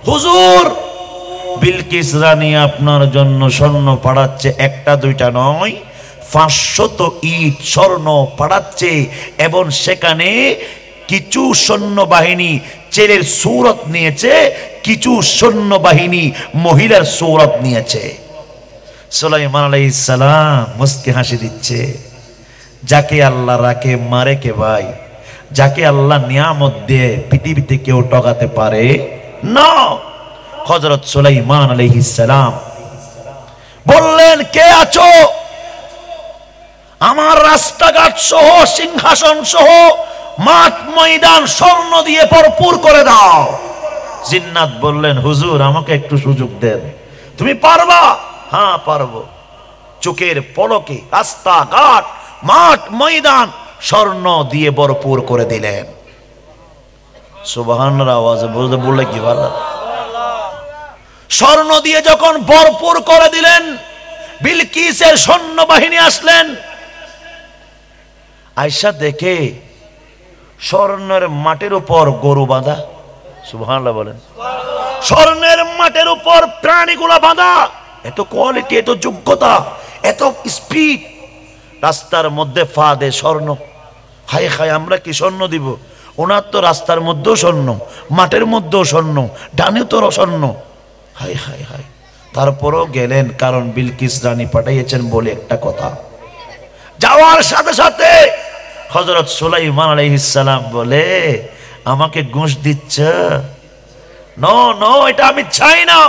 হুজুর, বিলকিস রানী আপনার জন্য স্বর্ণ পাঠাচ্ছে, একটা দুইটা নয়, 500 ইট স্বর্ণ পাঠাচ্ছে, এবং সেখানে কিছু সৈন্যবাহিনী ছেলের সূরত নিয়েছে, কিছু সৈন্যবাহিনী মহিলার সূরত নিয়েছে। সুলাইমান আলাইহিস সালাম মুস্কি হাসি দিচ্ছে, যাকে আল্লাহ রাখে মারে কে ভাই, যাকে আল্লাহ নিয়ামত দিয়ে পৃথিবীতে কেউ ঠকাতে পারে না। হযরত সুলাইমান আলাইহিস সালাম বললেন, কে আছো, আমার রাস্তাঘাট সহ সিংহাসন সহ মাঠ ময়দান স্বর্ণ দিয়ে ভরপুর করে দাও। জিন্নাত বললেন, হুজুর আমাকে একটু সুযোগ দেন, তুমি পারবা? হ্যাঁ পারবো। চোখের পলকে রাস্তাঘাট মাঠ ময়দান স্বর্ণ দিয়ে ভরপুর করে দিলেন। সুবহানাল্লাহ আওয়াজে বললে কি ভালো। স্বর্ণ দিয়ে যখন ভরপুর করে দিলেন, বিলকিসের সৈন্যবাহিনী আসলেন, আয়েশা দেখে স্বর্ণের মাটির উপর গরু বাঁধা, সুবহানাল্লাহ বলেন, স্বর্ণের মাটির উপর প্রাণীগুলা বাঁধা, এত কোয়ালিটি, এত যোগ্যতা, এত স্পিড, রাস্তার মধ্যে ফাঁদে স্বর্ণ। হায় হায়, আমরা কি স্বর্ণ দিব? ওনার তো রাস্তার মধ্যেও স্বর্ণ, মাঠের মধ্যেও স্বর্ণ, ডানে তো স্বর্ণ। হায় হায় হায়, তারপরও গেলেন, কারণ বিলকিস রানী পাঠাইয়েছেন বলে একটা কথা। যাওয়ার সাথে সাথে হযরত সুলাইমান আলাইহিস সালাম বলে, আমাকে ঘুষ দিচ্ছ? নো নো, এটা আমি চাই না,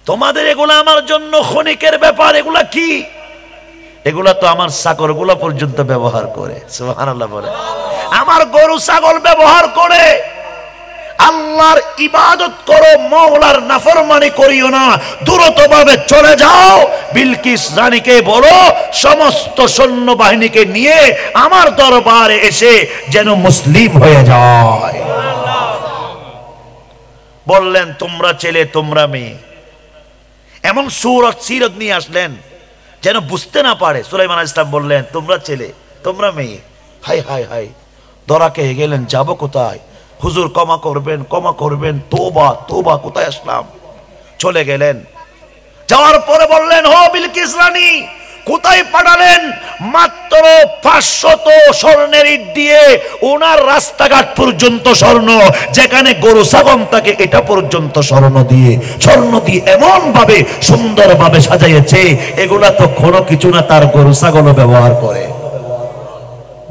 তোমাদের এগুলা আমার জন্য ক্ষণিকের ব্যাপার। এগুলা কি? এগুলা তো আমার ছাগলগুলা পর্যন্ত ব্যবহার করে, সুবহানাল্লাহ বলে, আমার গরু ছাগল ব্যবহার করে। আল্লাহর ইবাদত করো, মওলার নাফরমানি করিও না, দ্রুতভাবে চলে যাও। বিলকিস রানীকে বলো সমস্ত সৈন্যবাহিনীকে নিয়ে আমার দরবারে এসে যেন মুসলিম হয়ে যায়। বললেন, তোমরা ছেলে তোমরা মেয়ে, এমন সূরত সিরত নিয়ে আসলেন যেন বুঝতে না পারে। সুলাইমান আলাইহিস সালাম বললেন, তোমরা ছেলে তোমরা মেয়ে। হাই হাই হাই, ধরাকে গেলেন, যাব কোথায়? হুজুর ক্ষমা করবেন, ক্ষমা করবেন, তোবা তোবা, কোথায় আসলাম? চলে গেলেন। যাওয়ার পরে বললেন, হো বিলকিস রানী, কোথায় পাঠালেন? মাত্র 500 স্বর্ণের ইট দিয়ে ওনার রাস্তাঘাট পর্যন্ত স্বর্ণ, যেখানে গরু ছাগল থাকে এটা পর্যন্ত স্বর্ণ দিয়ে এমন ভাবে সুন্দর ভাবে সাজাইয়েছে, এগুলা তো কোনো কিছু না, তার গরু ছাগলও ব্যবহার করে।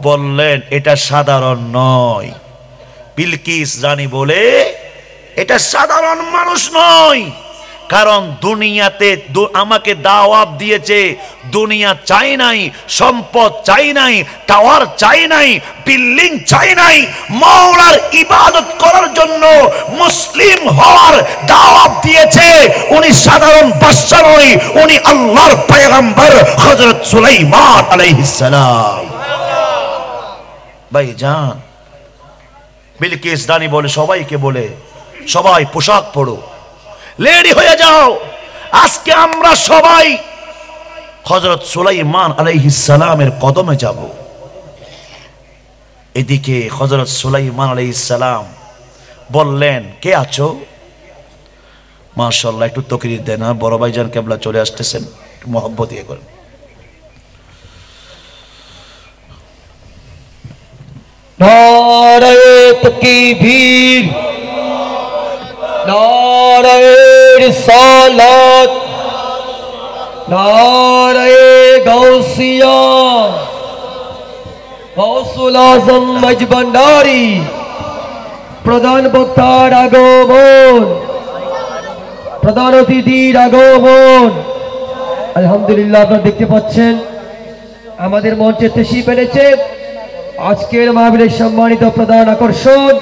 বললেন, এটা সাধারণ নয়। বিলকিস রানী বলে, এটা সাধারণ মানুষ নয়, কারণ দুনিয়াতে আমাকে দাওয়াত দিয়েছে, দুনিয়া চাই নাই, সম্পদ চাই নাই, টাওয়ার চাই নাই, বিল্ডিং চাই নাই, মওলার ইবাদত করার জন্য মুসলিম হওয়ার দাওয়াত দিয়েছে। উনি সাধারণ বাদশা নয়, উনি আল্লাহর পয়গম্বর হযরত সুলাইমান আলাইহিস সালাম। ভাইজান, বিলকিস রানী বলে, সবাইকে বলে, সবাই পোশাক পরো, রেডি হয়ে যাও, আজকে আমরা সবাই হযরত সুলাইমান আলাইহিস সালামের কদমে যাব। এদিকে হযরত সুলাইমান আলাইহিস সালাম বললেন, কে আছো? মাশাআল্লাহ, একটু তকরীর দেন। বড় ভাইজান কেবলা চলে আসতেছেন, একটু মহব্বত দিয়ে করেন। নারায়ে তাকবীর, নারায়ে রিসালাত, নারায়ে গাউসিয়া, গাউসুল আজম মজবন্ডারি। প্রধান বক্তার আগমন, প্রধান অতিথির আগমন। আলহামদুলিল্লাহ, আপনারা দেখতে পাচ্ছেন আমাদের মঞ্চে তশরিফ এনেছে আজকের মাহফিলের সম্মানিত প্রধান আকর্ষণ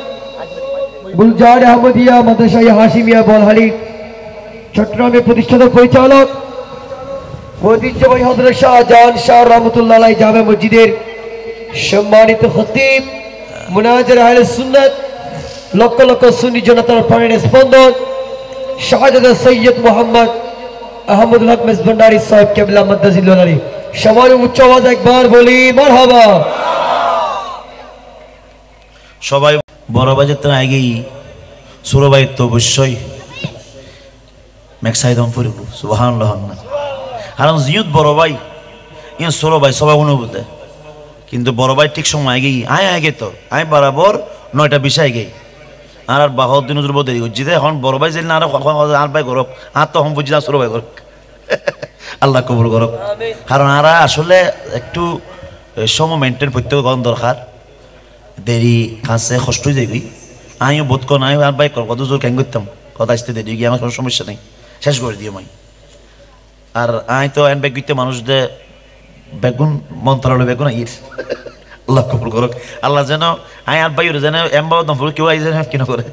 গুলজার আহমদিয়া মাদ্রাসা হাশিমিয়া বলহালি চট্টগ্রামের প্রতিষ্ঠাতা পরিচালক ঐতিহ্যবাহী হযরত শাহজাহান শাহ রহমতুল্লাহ আলাইহি জামে মসজিদের সম্মানিত খতিব মুনাজির আহলে সুন্নাত, লক্ষ লক্ষ সুন্নি জনতার প্রাণের স্পন্দন শাহজাদা সৈয়দ মোহাম্মদ আহমদুল হক মেজভান্ডারী সাহেব কেবলা মাদ্দাজিল্লাহ আলী। সবার উচ্চ আওয়াজ একবার বলি মারহাবা। সবাই বড় বাজের তো আগেই ছোট ভাইয়ের তো অবশ্যই মেক্সাইদম ফুরিব সুবহানাল্লাহ। কারণ জিয়ত বড় ভাই ইয়ে ছোট ভাই সবাই অনুভূতে, কিন্তু বড় ভাই ঠিক সময় আগেই আগে তো আমি বরাবর 9টা 20 আগেই আর বাহাউদ্দিন হুজুর বলতে জিতে এখন বড় ভাই যেন আর ভাই করক আর তো হম বুঝি না ছোট ভাই করক। আল্লাহ কবুল করক। কারণ আর আসলে একটু সময় মেনটেন করতে দরকার। দেরি কাছে কষ্ট হয়ে যাবি, আমিও বোধ কর নাই আর ভাই কত জোর ক্যাং করতাম, কথা আসতে দেরি গিয়ে আমার কোনো সমস্যা নেই, শেষ করে দিও মাই। আর আই তো এন ব্যাগ গিতে মানুষদের বেগুন মন্ত্রালয় বেগুন আইস। আল্লাহ কবুল করক। আল্লাহ যেন আই আর ভাই যেন এমবাও দমফুল কেউ আই যেন কিনা করে।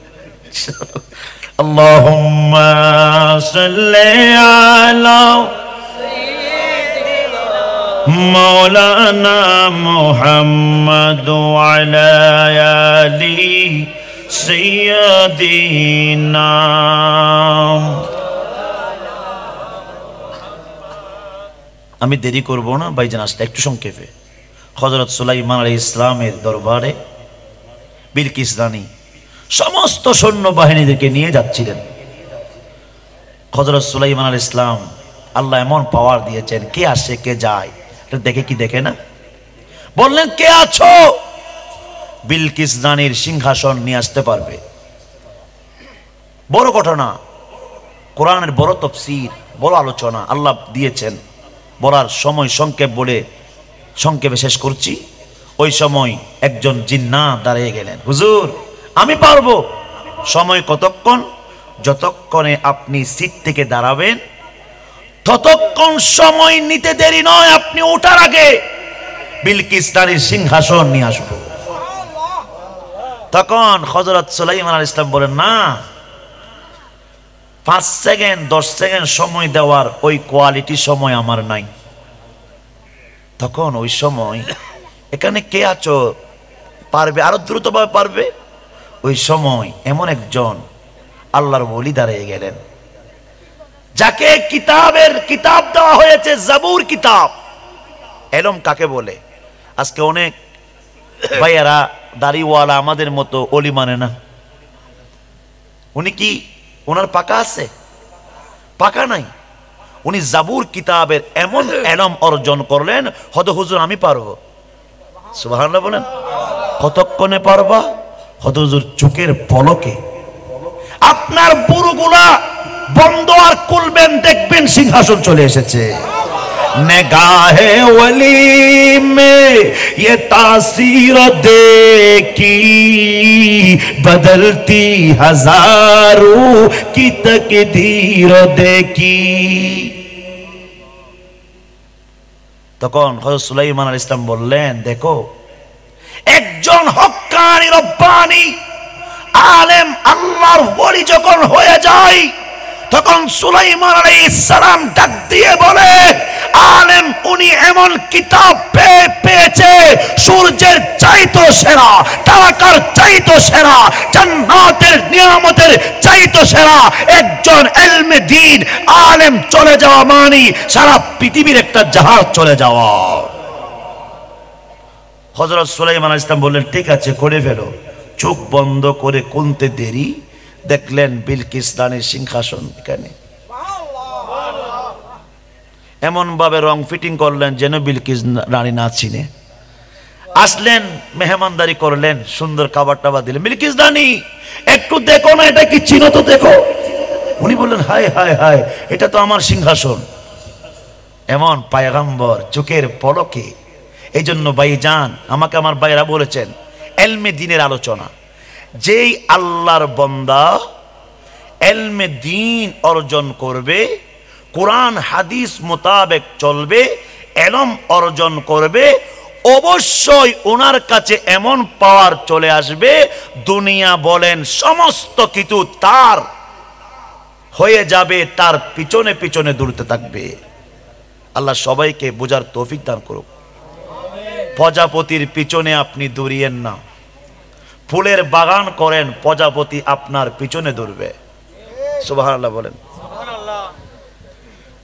আল্লাহুম্মা সাল্লি আলা মৌলানা মুহাম্মদ ওয়ালা আলি সাইয়্যিদিনা। আমি দেরি করব না ভাইজান, আসলে একটু সংক্ষেপে। হযরত সুলাইমান আলাইহিস সালামের দরবারে বিলকিস রানী সমস্ত সৈন্যবাহিনীদেরকে নিয়ে যাচ্ছিলেন। হযরত সুলাইমান আলাইহিস সালাম আল্লাহ এমন পাওয়ার দিয়েছেন, কে আসে কে যায় এটা দেখে কি দেখে না। বললেন, কে আছো? বিলকিস রানীর সিংহাসন নিয়ে আসতে পারবে। বড় ঘটনা, কোরআনের বড় তাফসীর, বড় আলোচনা আল্লাহ দিয়েছেন। বলার সময় সংক্ষেপ বলে সংক্ষেপে শেষ করছি। ওই সময় একজন জিন্নাত দাঁড়িয়ে গেলেন, হুজুর আমি পারবো। সময় কতক্ষণ? যতক্ষণে আপনি সিট থেকে দাঁড়াবেন ততক্ষণ সময় নিতে দেরি নয়, আপনি ওঠার আগে বিলকিস রানীর সিংহাসন নিয়ে আসবো। তখন হযরত সুলাইমান আলাইহিস সালাম বলেন, না 5 সেকেন্ড 10 সেকেন্ড সময় দেওয়ার ওই কোয়ালিটি সময় আমার নাই। তখন ওই সময় এখানে কে আছো পারবে, আরো দ্রুতভাবে পারবে। ওই সময় এমন একজন আল্লাহর ওলি দাঁড়িয়ে গেলেন, যাকে কিতাব দেওয়া হয়েছে, জাবুর কিতাব। এলম কাকে বলে? আজকে অনেক ভাইয়ারা দাড়িওয়ালা আমাদের মতো ওলি মানে না। উনি কি ওনার পাকা আছে? পাকা নাই। উনি জাবুর কিতাবের এমন এলম অর্জন করলেন, হয়তো হুজুর আমি পারবো। সুবহানাল্লাহ বলেন। কতক্ষণে পারবা? হয়তো হুজুর চোখের পলকে। আপনার বুড়োগুলা বন্ধ আর খুলবেন, দেখবেন সিংহাসন চলে এসেছে। निगाहे वली में ये तासीर देखी बदलती हजारों की तकदीर देखी। তখন হযরত সুলাইমান আলাইহিস সালাম বললেন, দেখো একজন হক্কানি রব্বানি আলেম আল্লাহর ওলি যখন হয়ে যায় তখন সুলাইমান আলাইহিস সালাম ডাক দিয়ে বলে, আলেম উনি এমন কিতাব পেয়েছে সূর্যের চাইতো সেরা, তারকার চাইতো সেরা, জান্নাতের নিয়ামতের চাইতো সেরা। একজন ইলমে দ্বীন আলেম চলে যাওয়া মানে সারা পৃথিবীর একটা জাহাজ চলে যাওয়া। হযরত সুলাইমান আলাইহিস সালাম বললেন, ঠিক আছে করে ফেলো। চোখ বন্ধ করে কোনতে দেরি, দেখলেন বিলকিস রানীর সিংহাসন এখানে। এমন ভাবে রং ফিটিং করলেন যেন বিলকিস রানী না চিনে। আসলেন, মেহমানদারি করলেন, সুন্দর খাবার টাবার দিলেন। বিলকিস রানী একটু দেখো না, এটা কি চিনো তো দেখো। উনি বললেন, হায় হায় হায়, এটা তো আমার সিংহাসন। এমন পয়গম্বর চোখের পলকে। এই জন্য ভাইজান আমাকে আমার ভাইরা বলেছেন, ইলমে দ্বীনের আলোচনা, যেই আল্লাহর বান্দা ইলমে দ্বীন অর্জন করবে, কোরআন হাদিস মোতাবেক চলবে, ইলম অর্জন করবে, অবশ্যই ওনার কাছে এমন পাওয়ার চলে আসবে, দুনিয়া বলেন সমস্ত কিছু তার হয়ে যাবে, তার পিছনে পিছনে দৌড়তে থাকবে। আল্লাহ সবাইকে বোঝার তৌফিক দান করুক। প্রজাপতির পিছনে আপনি দৌড়িয়েন না। ফুলের বাগান করেন, প্রজাপতি আপনার পিছনে দৌড়বে। সুবহানাল্লাহ বলেন।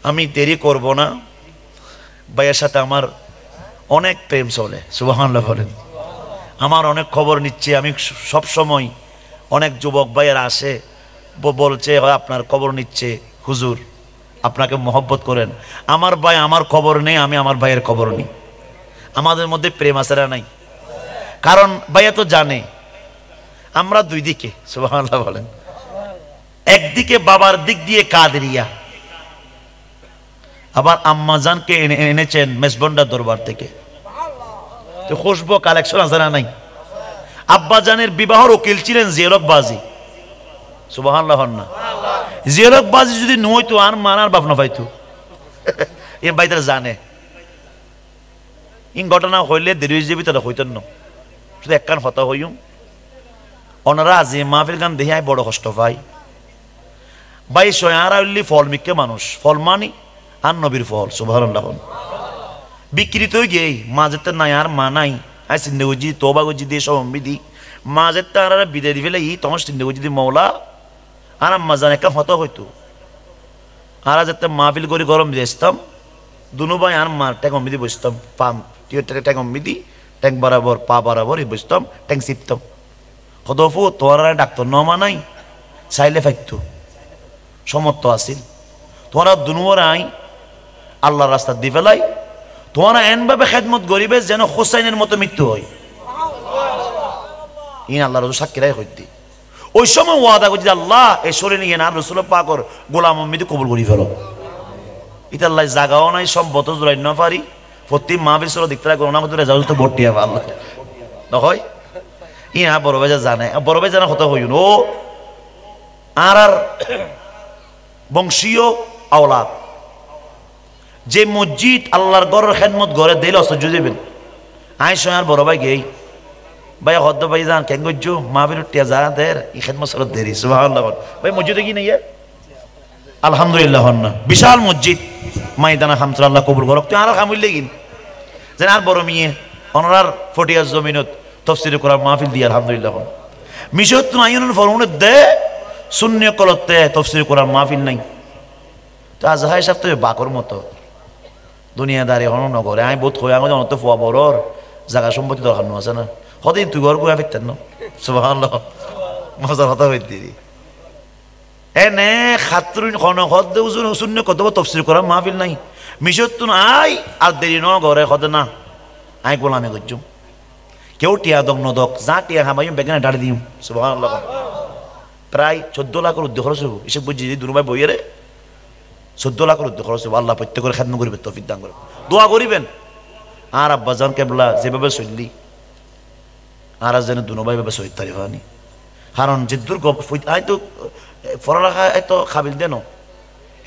আমি দেরি করব না, ভাইয়ের সাথে আমার অনেক প্রেম চলে। সুবহানাল্লাহ বলেন। আমার অনেক খবর নিচ্ছে। আমি সব সময় অনেক যুবক ভাইয়েরা আসে, বলছে আপনার খবর নিচ্ছে হুজুর, আপনাকে মহব্বত করেন। আমার ভাই আমার খবর নেই, আমি আমার ভাইয়ের খবর নিই। আমাদের মধ্যে প্রেম আছে না নাই? কারণ ভাইয়া তো জানে আমরা দুই দিকে। সুবহানাল্লাহ বলেন। একদিকে বাবার দিক দিয়ে কাদেরিয়া, আবার আম্মাজানকে এনেছেন মেজবন্ডা দরবার থেকে। তো খুশবু কালেকশন আছে না নাই? আব্বাজানের বিবাহর উকিল ছিলেন জিয়ারক বাজি। সুবহানাল্লাহ না? জিয়ারক বাজি যদি নইতো আর মানার বাপ না পাইতো। এ বাইতারা জানে ইন ঘটনা হইলে দেরি হয়ে যাবি, তারা হইতেন না। শুধু একখান হতা হইম, ওনারা আজি মাহফিল গান দেখে বড় কষ্ট পাই। ভাই সয়ারা হইলি ফল মিকে মানুষ, ফল মানি আর নবীর ফল। সুবহানাল্লাহ। বিকৃত হয়ে গিয়ে মাঝেতে নাই আর মা নাই, আই চিন্তা করছি তোবা করছি দিয়ে সব অম্বিদি মাঝেতে আর বিদায় দি ফেলে ই তখন চিন্তা করছি দি মৌলা আর আম্মা জান একটা হত হইতো। আর যাতে মাহফিল করে গরম দিয়ে আসতাম, দুনু ভাই আর মার ট্যাং অম্বিদি বসতাম, পাম ট্যাং অম্বিদি ট্যাং বরাবর পা বরাবর বসতাম, ট্যাং চিপতাম। হদফু তোর ডাক্তার নমা নাই, চাইলে ফাইতো সমর্থ আসিল। তোমরা দুনুয়ার আই আল্লাহর রাস্তা দি ফেলাই, তোমরা এনভাবে খেদমত গরিবে যেন হোসাইনের মতো মৃত্যু হয়। ইন আল্লাহ রসুল সাক্ষীরাই হইতি। ওই সময় ওয়াদা করছি, আল্লাহ এই শরীর নিয়ে না রসুল পাকর গোলাম অম্মিদি কবুল করি ফেলো। এটা আল্লাহ জাগাও নাই, সম্পদ জোরাই না পারি। প্রতি মা বিশ্বর দেখতে লাগবে ওনার মধ্যে রেজাল্ট তো ভর্তি হবে আল্লাহ নহয়। ইহা বড় ভাই জানে, বড় ভাই জানা কথা হইন ও আর বংশীয় আওলাদ যে মসজিদ আল্লাহর ঘরের খেদমত ঘরে দিলে অসহ্য যাবেন। আই আর বড় ভাই গেই ভাই হদ্দ ভাই যান কেন করছো মা বিরুটিয়া যা দের ই খেদমত সরত দেরি। সুবহানাল্লাহ ভাই মসজিদে কি নেই আলহামদুলিল্লাহ না বিশাল মসজিদ মাইদানা খামসুল আল্লাহ কবুল করক। তুই আর খামুললে কিন যেন আর বড় মিয়ে অনার ফটিয়ার জমিনত তফসিরে করার মাহফিল দিয়ে আলহামদুলিল্লাহ মিশত তুমি আইনের ফরমুনের দে শূন্য কলতে তফসিরে করার মাহফিল নাই। তো আজহাই সাহেব তো বাকর মতো দুনিয়াদারি হন নগরে আমি বোধ হয়ে আমাদের অনত ফুয়া বড়র জায়গা সম্পত্তি দরকার নো আছে না হদিন তুই ঘর গুয়া ফিরতেন না। সুবহানাল্লাহ মজার কথা হইতে এনে খাতরুন হদ শূন্য কত তফসির করার মাহফিল নাই। মিশত তুন আই আর দেরি ন ঘরে হদে না আই গোলামি করছুম কেউ টিয়া দক নদক যা টিয়া খামাই বেগানে ডাড়ি দিম। সুবহানাল্লাহ প্রায় 14 লাখের উদ্যোগ খরচ হবো এসব বুঝছি দুর্বাই বইয়েরে 14 লাখের উদ্যোগ খরচ হবো। আল্লাহ প্রত্যেকের খেদমত করিবে তৌফিক দান করবে দোয়া করিবেন। আর আব্বাজান কেবলা যেভাবে চললি আর যেন দুনোভাই ভাবে শহীদ তারি হয়নি। কারণ যে দুর্গ আই তো পড়ালেখা এত খাবিল দেন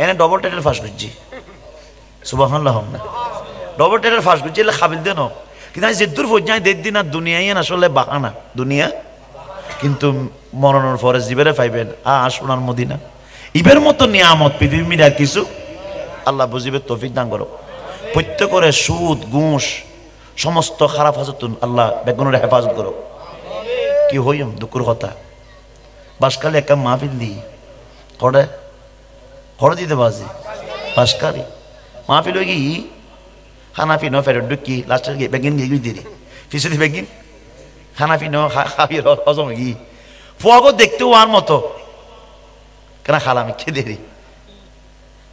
এনে ডবল টাইটেল ফার্স্ট করছি। সুবহানাল্লাহ না ডবল টাইটেল ফার্স্ট করছি এলে খাবিল দেন কিন্তু আমি যে দূর পর্যায়ে দেড় দিন আর দুনিয়াই আসলে বাহানা দুনিয়া কিন্তু মরণের পরে জীবেরে পাইবেন সোনার মদিনা। ইবের মতো নিয়ামত পৃথিবী মিলে আর কিছু আল্লাহ বুঝিবে তৌফিক দান করো। প্রত্যেকরে সুদ ঘুষ সমস্ত খারাপ হাজতুন আল্লাহ বেগুনের হেফাজত করো। কি হইম দুঃখের কথা বাসকালে একটা মাহফিল দি হরে হরে দিতে বাজি বাসকালি মাহফিল হয়ে গিয়ে হানাফি ন ফেরত ঢুকি লাস্টের গিয়ে বেগিন গিয়ে দিদি ফিসুদি বেগিন হানাফি ন খাবি হজম গিয়ে ফুয়াগো দেখতেও আর মতো কেন খালামি খেয়ে দেরি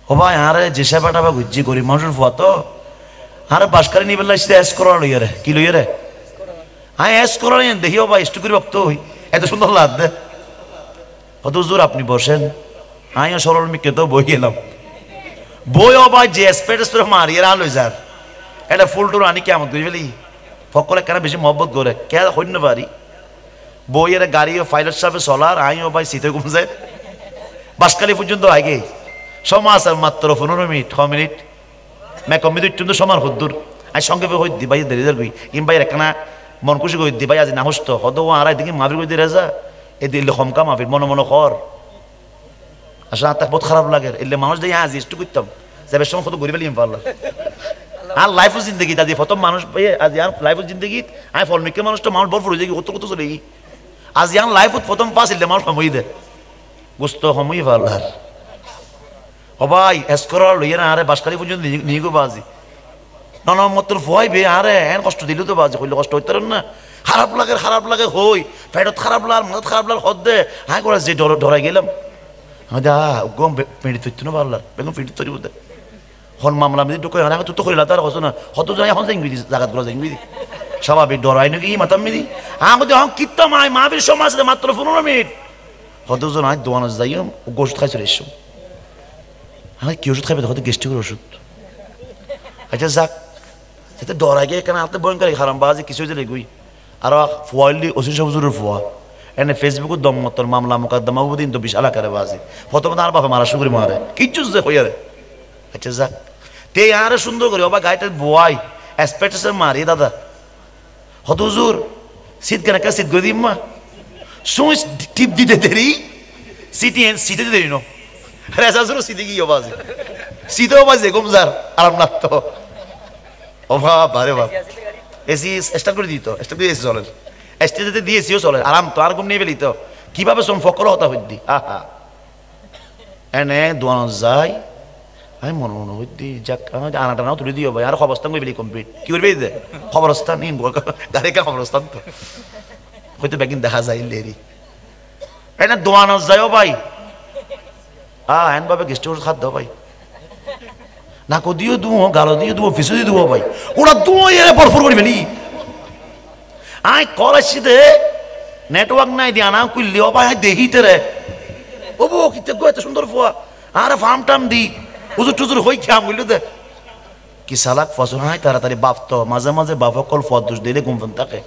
ও ভাই আরে যে সেবাটা বা গুজ্জি করি মানুষের ফুয়া তো আরে বাসকালি নিবে লাগছে এস করা লইয়া রে কি লইয়া রে হ্যাঁ এস করা দেখিও ভাই একটু করে বক্ত হই এত সুন্দর লাগ দে কত জোর আপনি বসেন আমিও সরল মিকে তো বই গেলাম বই ও ভাই যে স্পেড মারিয়ে আলো যার এটা ফুল টুর আনি কেমন বুঝে ফেলি ফকলে কেন বেশি মহব্বত করে কে হইন পারি বইয়ের গাড়ি ও ফাইলের সাথে চলার আমিও ভাই শীতে কম যায় বাসকালি পর্যন্ত আগে সময় আছে মাত্র 15 মিনিট 6 মিনিট মেকম মিনিট কিন্তু সময় হদ্দুর আজ সংক্ষেপে হই দি ভাই দেরি দেরি কিংবা একখানা মন খুশি করে দি ভাই আজ না হস্ত হদ আড়াই দিকে মাফির করে দিয়ে রেজা এ দিলে খমকা মাফির মনে মনে কর আসলে তার বহুত খারাপ লাগে এলে মানুষ দিয়ে আজ একটু করতাম যাবে সময় কত ঘুরে ফেলিম পারলাম আর লাইফ জিন্দগি আজ প্রথম মানুষ পেয়ে আজ আর লাইফ জিন্দগি আমি ফলমিকে মানুষটা মানুষ বরফ হয়ে যাই কত কত চলে গিয়ে আজ ইয়াং লাইফত প্রথম পাস এলে মানুষ সময় দেয় বুঝতো সময় পারলার ও ভাই এসকর লইয়া না আরে বাসকালি পর্যন্ত নিয়ে গো বাজি ননমত্তর ভয় বে আরে এন কষ্ট দিল তো বাজি হইলে কষ্ট হইতে না খারাপ লাগে হই পেটত খারাপ লাগ মাথাত খারাপ লাগ হদ দে হ্যাঁ করে যে ডরাই গেলাম হ্যাঁ দা গম পেড়ি তৈরি না পারলার বেগুন পেড়ি তৈরি বোধ হন মামলা আমি ঢুকে হ্যাঁ তুই তো করিলা তার কষ্ট না হত যাই এখন যাইবি জায়গাগুলো যাইবি স্বাভাবিক ডরাই নাকি মাতাম মিদি হ্যাঁ বলতে হ্যাঁ কিত্তা মাই মাহফিল সময় আছে মাত্র 15 মিনিট হতজন আজ দোয়ানো যাই গোষ্ঠ খাইছিল এসব হ্যাঁ কি ওষুধ খাইবে হয়তো গেস্টিকের ওষুধ আচ্ছা যাক সেটা ডরাই গিয়ে কেন হাতে ভয়ঙ্কর খারাপ বাজে কিছু যে লেগুই আর ফুয়াইলি ওষুধ সবুজুরের ফুয়া এনে ফেসবুকের দমমতর মামলা মোকদ্দমা দিন তো বিশাল আকারে বাজে প্রথমে তার বাপে মারা শুরু মারে কিচ্ছু যে হইয়ারে আচ্ছা যাক তে আরে সুন্দর করে বাবা গাড়িটা বোয়াই এক্সপেক্টেশন মারি দাদা হত হুজুর শীত কেন একটা শীত করে দিম মা সুইচ টিপ দিতে দেরি সিটে দেরি নো রেসা শুরু সিটে গিয়ে বাজে সিটেও বাজে গুমজার আরাম লাগতো ও বাবা রে বাবা এসি স্টার্ট করে দিত স্টার্ট করে এসি চলে স্টেজে দিয়েছিও চলে আরাম তো আর ঘুম নিয়ে ফেলি তো কিভাবে সোম ফকর হতা হইদি আহা এনে দোয়ানো যায় আমি মনে হইদি যাক আনাটা নাও তুলে দিও ভাই আর খবরস্থান করে ফেলি কমপ্লিট কি করবে দে খবরস্থান নিন গাড়ি কা খবরস্থান তো হয়তো ব্যাগিন দেখা যায় লেরি এনে দোয়ানো যায়ও ভাই এন ভাবে গেস্ট হাউস খাদ্য ভাই নাকো দিও দুও গালো দিয়ে দুও ফিসু দিয়ে দুও ভাই ওরা দুও এর বরফর করে ফেলি আই কল আসিতে নেটওয়ার্ক নাই দিয়া না কইলি ও ভাই দেখিতে রে ও বো কিতে গো এত সুন্দর ফুয়া আরে ফার্ম টাম দি হুজুর টুজুর হই খাম বললো দে কি সালাক ফসল হাই তাড়াতাড়ি বাপ তো মাঝে মাঝে বাপ কল ফদ দোষ দিলে ঘুম ফোন থাকে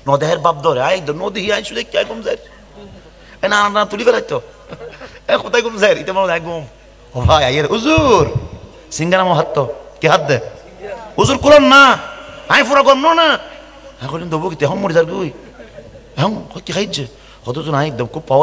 নদেহের বাপ ধরে আই নদী আই শুধু কে ঘুম যায় এ না না তুলি ফেলাই তো এ কোথায় ঘুম যায় ইতে মনে ঘুম ও ভাই আইয়ের হুজুর সিঙ্গারা মো হাত তো কি হাত দে হুজুর কোরআন না আই পুরা গম না এখন দেবো কি তেহম মরে যার কই হ্যাঁ কি খাইছে হতো তো না একদম খুব পাওয়া